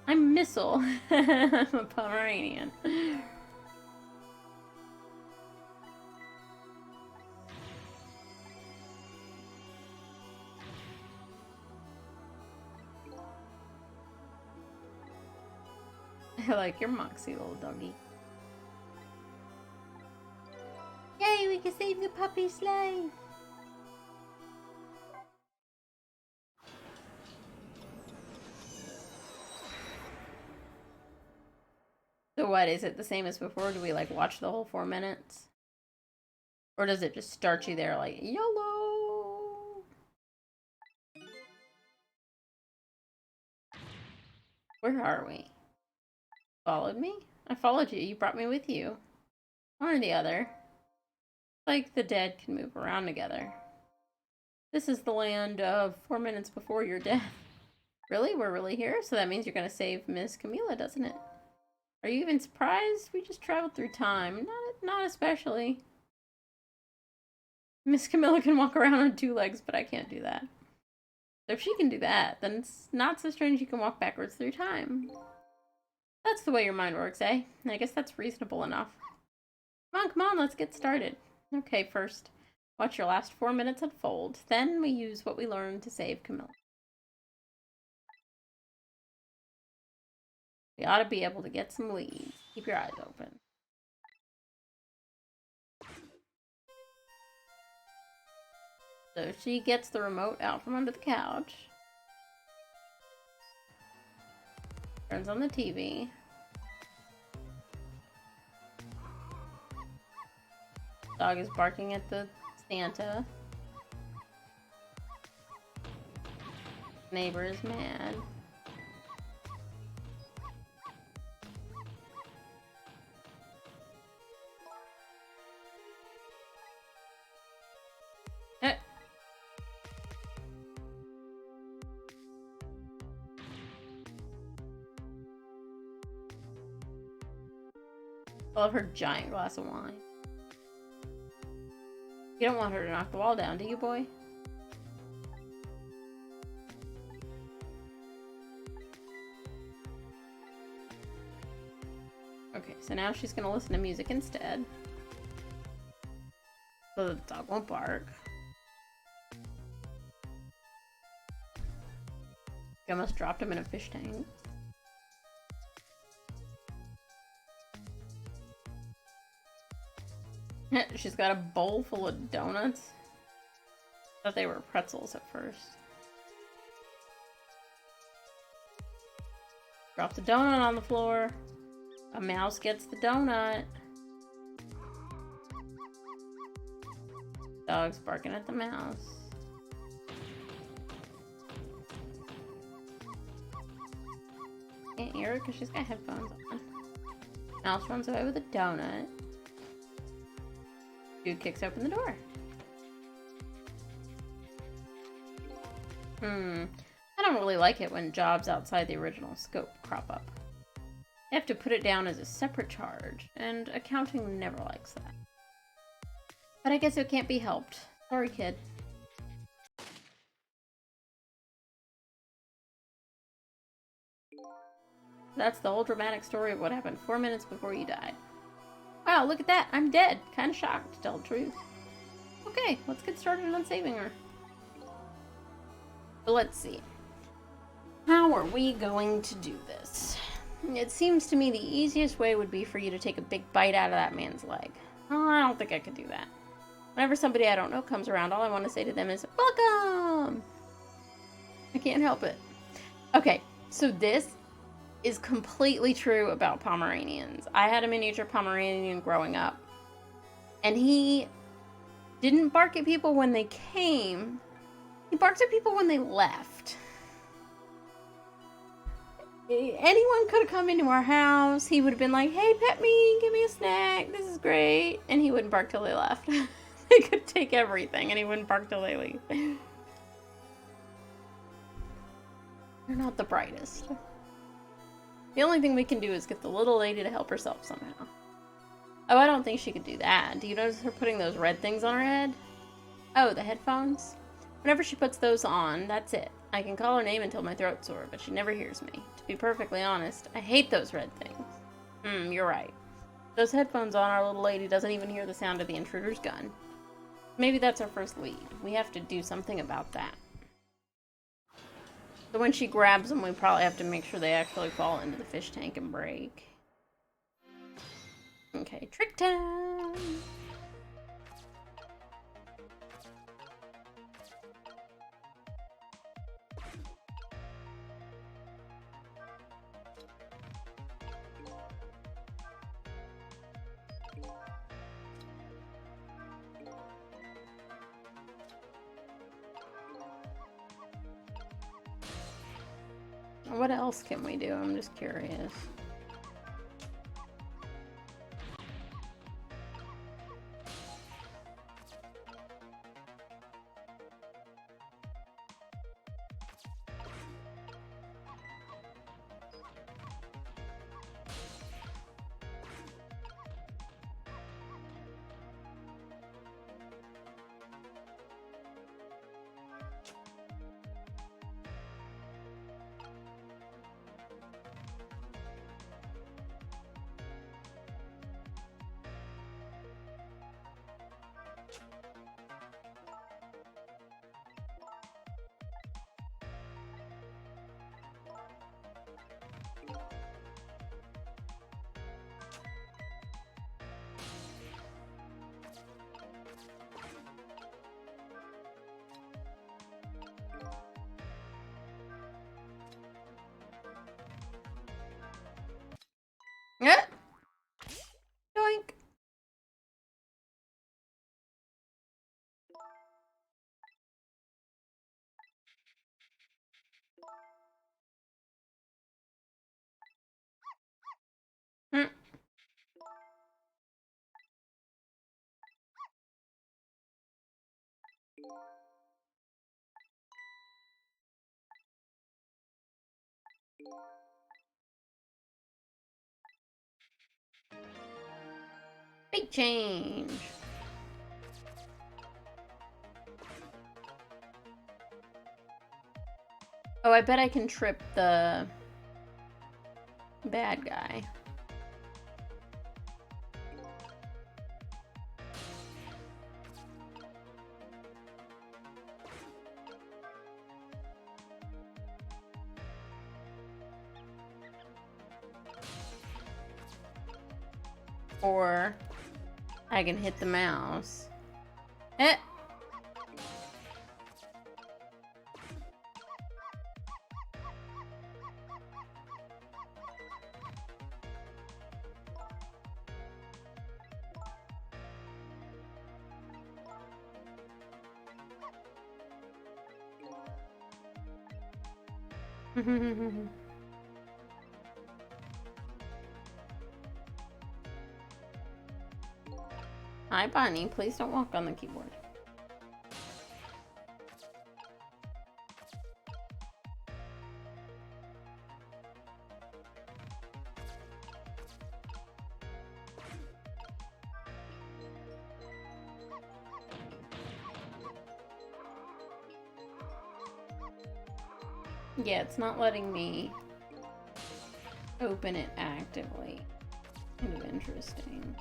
I'm Missile. I'm a Pomeranian. I like your moxie, little doggy. Yay, we can save the puppy's life! So what, is it the same as before? Do we, like, watch the whole 4 minutes? Or does it just start you there like, YOLO? Where are we? Followed me? I followed you. You brought me with you. One or the other. Like the dead can move around together. This is the land of 4 minutes before your death. Really? We're really here? So that means you're gonna save Miss Camila, doesn't it? Are you even surprised? We just traveled through time. Not especially. Miss Camilla can walk around on 2 legs, but I can't do that. So if she can do that, then it's not so strange you can walk backwards through time. That's the way your mind works, eh? I guess that's reasonable enough. Come on, let's get started. Okay, first, watch your last 4 minutes unfold. Then we use what we learned to save Camilla. We ought to be able to get some leads. Keep your eyes open. So she gets the remote out from under the couch. Turns on the TV. Dog is barking at the Santa. Neighbor is mad. I love her giant glass of wine. You don't want her to knock the wall down, do you, boy? Okay, so now she's gonna listen to music instead. So the dog won't bark. I almost dropped him in a fish tank. She's got a bowl full of donuts. Thought they were pretzels at first. Drop the donut on the floor. A mouse gets the donut. Dog's barking at the mouse. Can't hear her because she's got headphones on. Mouse runs away with a donut. Dude kicks open the door. I don't really like it when jobs outside the original scope crop up. You have to put it down as a separate charge, and accounting never likes that. But I guess it can't be helped. Sorry, kid. That's the whole dramatic story of what happened 4 minutes before you died. Wow, look at that. I'm dead. Kinda shocked, to tell the truth. Okay, let's get started on saving her. But let's see. How are we going to do this? It seems to me the easiest way would be for you to take a big bite out of that man's leg. Oh, I don't think I could do that. Whenever somebody I don't know comes around, all I want to say to them is, welcome! I can't help it. Okay, so this is completely true about Pomeranians. I had a miniature Pomeranian growing up, and he didn't bark at people when they came. He barked at people when they left. Anyone could have come into our house. He would have been like, hey, pet me, give me a snack, this is great. And he wouldn't bark till they left. They could take everything, and he wouldn't bark till they leave. They're not the brightest. The only thing we can do is get the little lady to help herself somehow. Oh, I don't think she could do that. Do you notice her putting those red things on her head? Oh, the headphones? Whenever she puts those on, that's it. I can call her name until my throat's sore, but she never hears me. To be perfectly honest, I hate those red things. You're right. Those headphones on, our little lady doesn't even hear the sound of the intruder's gun. Maybe that's our first lead. We have to do something about that. So when she grabs them, we probably have to make sure they actually fall into the fish tank and break. Okay, trick time! What else can we do? I'm just curious. Big change. Oh, I bet I can trip the bad guy. Or I can hit the mouse. Eh! Hi, Bonnie. Please don't walk on the keyboard. Yeah, it's not letting me open it actively. Kind of interesting.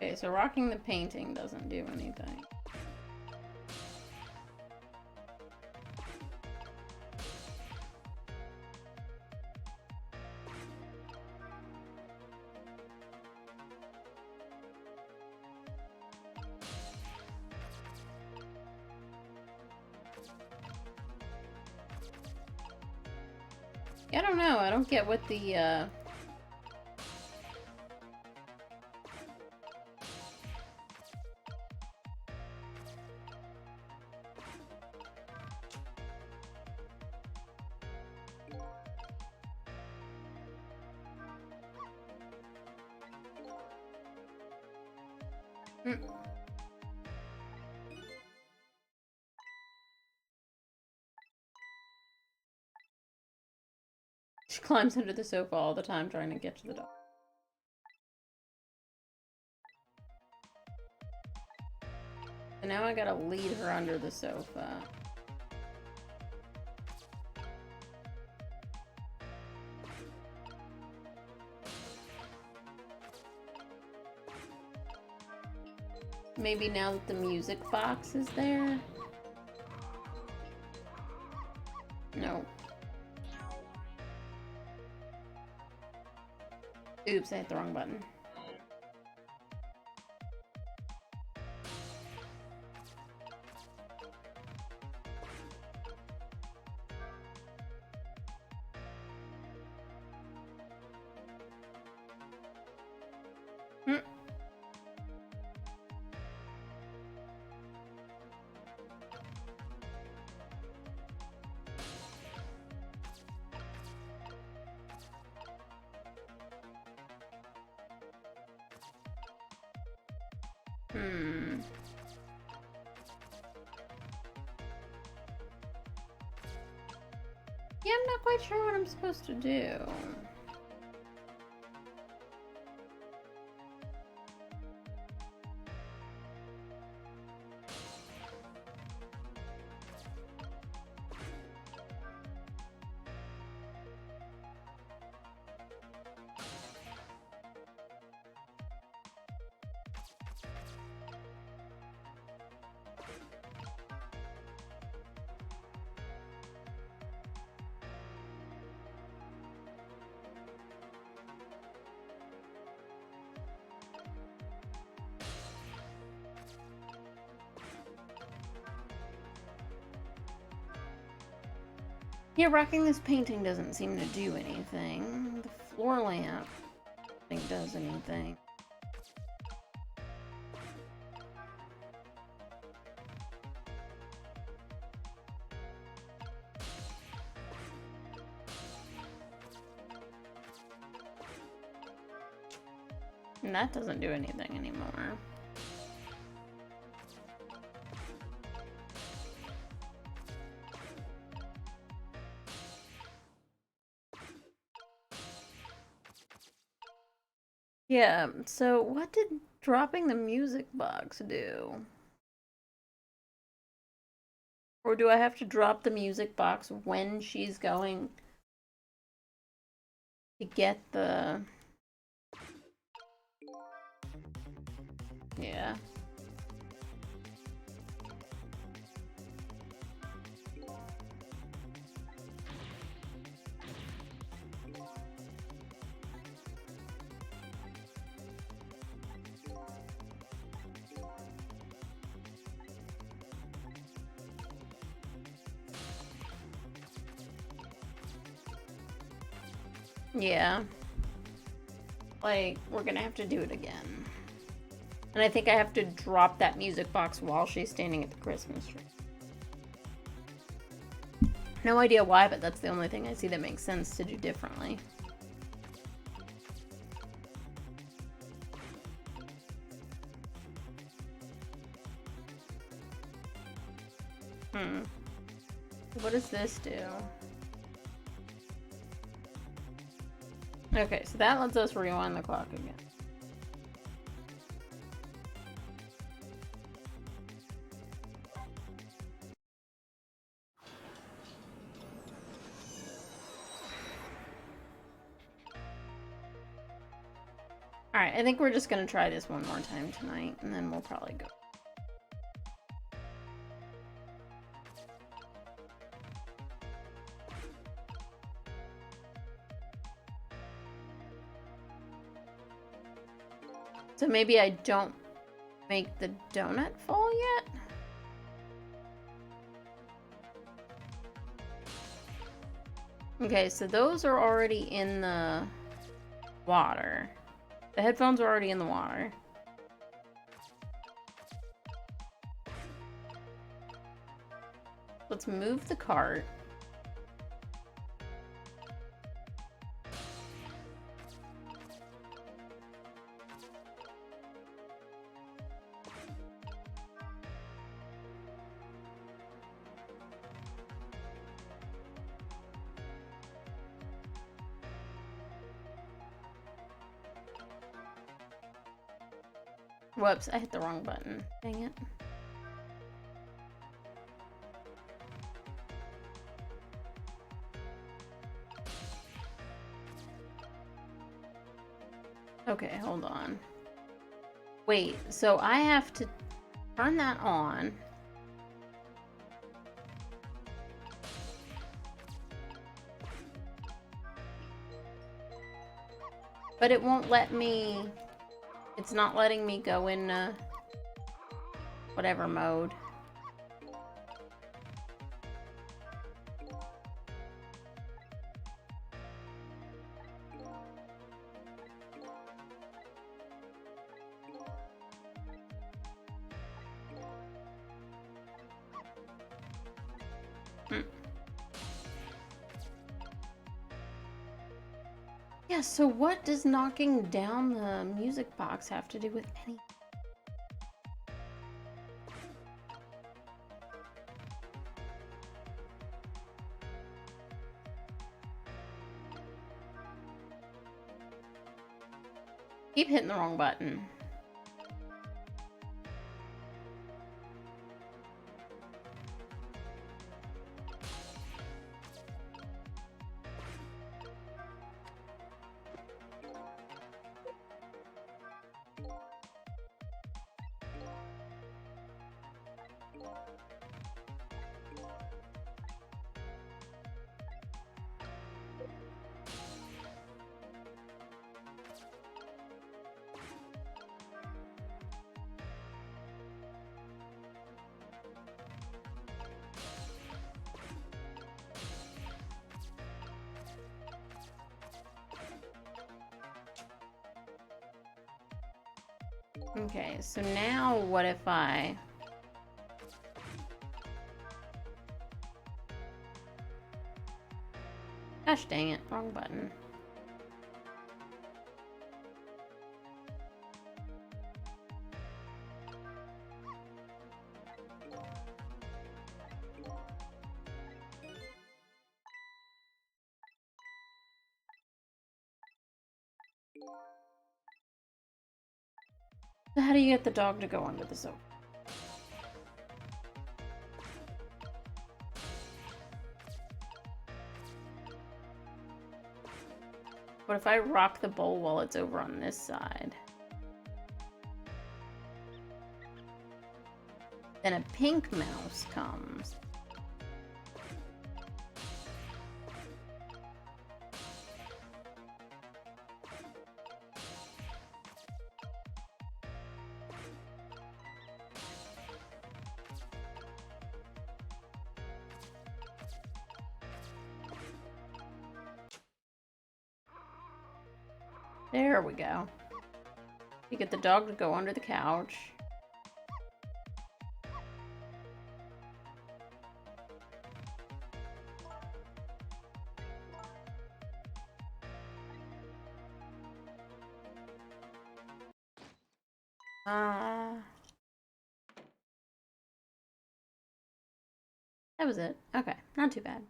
Okay, so rocking the painting doesn't do anything. I don't know. I don't get what the, She climbs under the sofa all the time trying to get to the dog. And now I gotta lead her under the sofa. Maybe now that the music box is there? No. Oops, I hit the wrong button. Yeah, I'm not quite sure what I'm supposed to do. Yeah, rocking this painting doesn't seem to do anything. The floor lamp, I don't think does anything. And that doesn't do anything anymore. Yeah, so what did dropping the music box do? Or do I have to drop the music box when she's going to get the... Yeah. Yeah. Like, we're gonna have to do it again. And I think I have to drop that music box while she's standing at the Christmas tree. No idea why, but that's the only thing I see that makes sense to do differently. What does this do? Okay, so that lets us rewind the clock again. Alright, I think we're just gonna try this one more time tonight, and then we'll probably go. So maybe I don't make the donut fall yet? Okay, so those are already in the water. The headphones are already in the water. Let's move the cart. Whoops, I hit the wrong button. Dang it. Okay, hold on. Wait, so I have to turn that on. But it won't let me... It's not letting me go in whatever mode. Yeah, so what does knocking down the music box have to do with anything? Keep hitting the wrong button. Okay, so now what if I... Gosh dang it, wrong button. So how do you get the dog to go under the sofa? What if I rock the bowl while it's over on this side? Then a pink mouse comes. There we go. You get the dog to go under the couch. That was it. Okay, not too bad.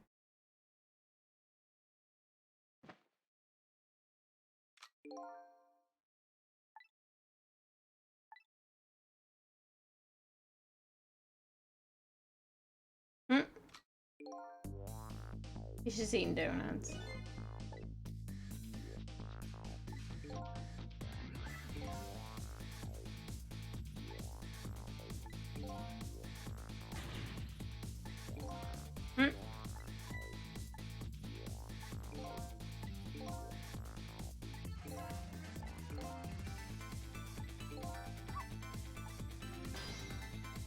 He's just eating donuts.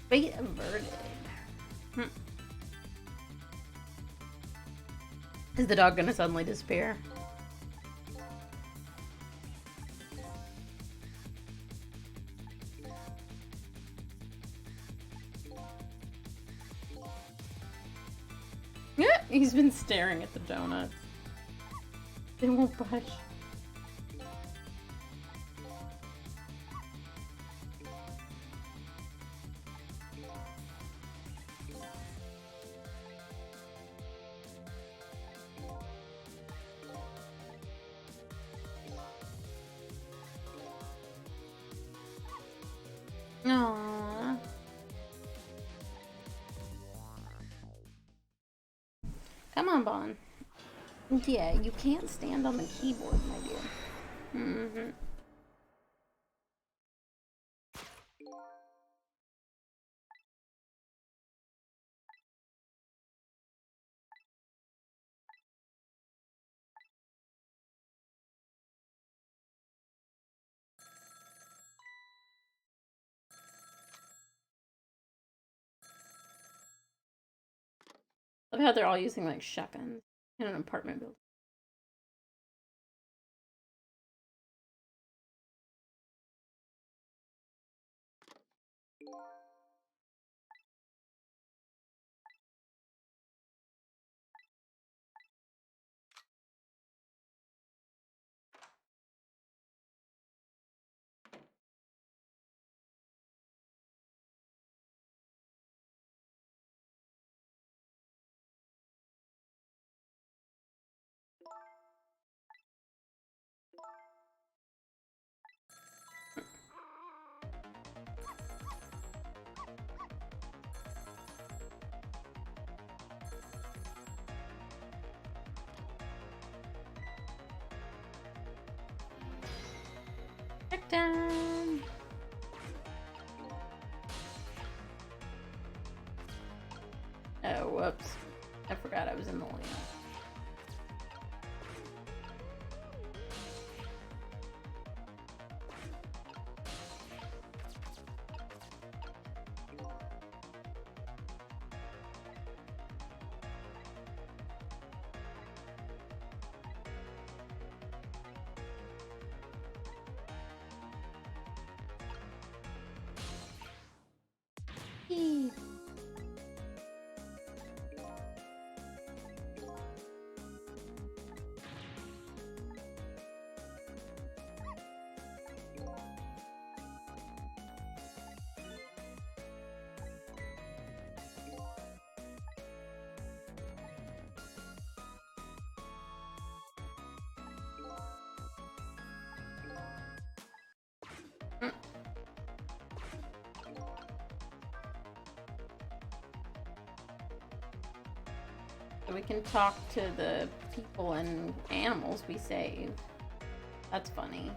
Fate averted. Is the dog gonna suddenly disappear? Yeah, he's been staring at the donuts. They won't budge. Aww. Come on, Bon. Yeah, you can't stand on the keyboard, my dear. Mm-hmm. Love how they're all using like shotguns in an apartment building. Check down. Oh, whoops. I forgot I was in the lane. Eee. So we can talk to the people and animals we save. That's funny.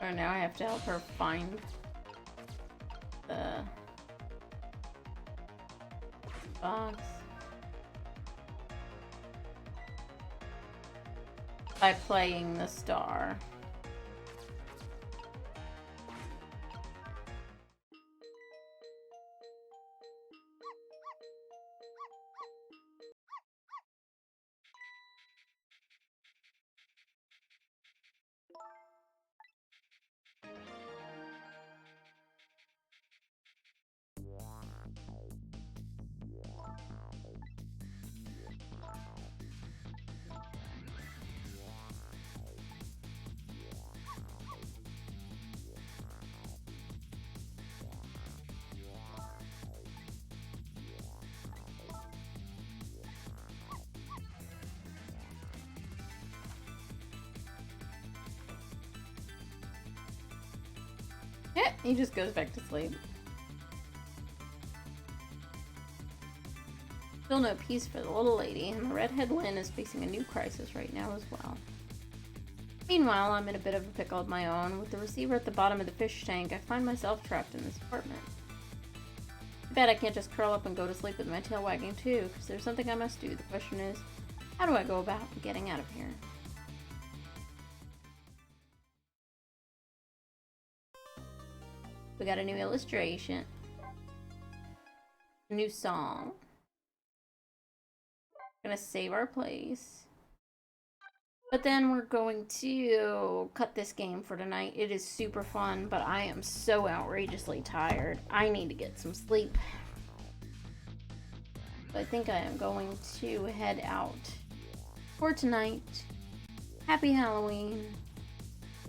Or now I have to help her find the box. By playing the star. Yeah, he just goes back to sleep. Still no peace for the little lady, and the redhead Lynn is facing a new crisis right now as well. Meanwhile, I'm in a bit of a pickle of my own. With the receiver at the bottom of the fish tank, I find myself trapped in this apartment. I bet I can't just curl up and go to sleep with my tail wagging too, because there's something I must do. The question is, how do I go about getting out of here? We got a new illustration. A new song. Gonna save our place. But then we're going to cut this game for tonight. It is super fun, but I am so outrageously tired. I need to get some sleep. So I think I am going to head out for tonight. Happy Halloween.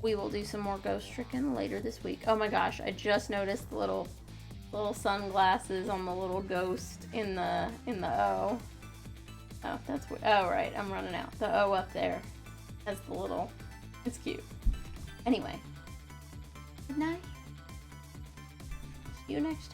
We will do some more Ghost Stricken later this week. Oh my gosh, I just noticed the little sunglasses on the little ghost in the O. Oh, that's what. Oh, right. I'm running out. The O up there. That's the little. It's cute. Anyway. Good night. See you next time.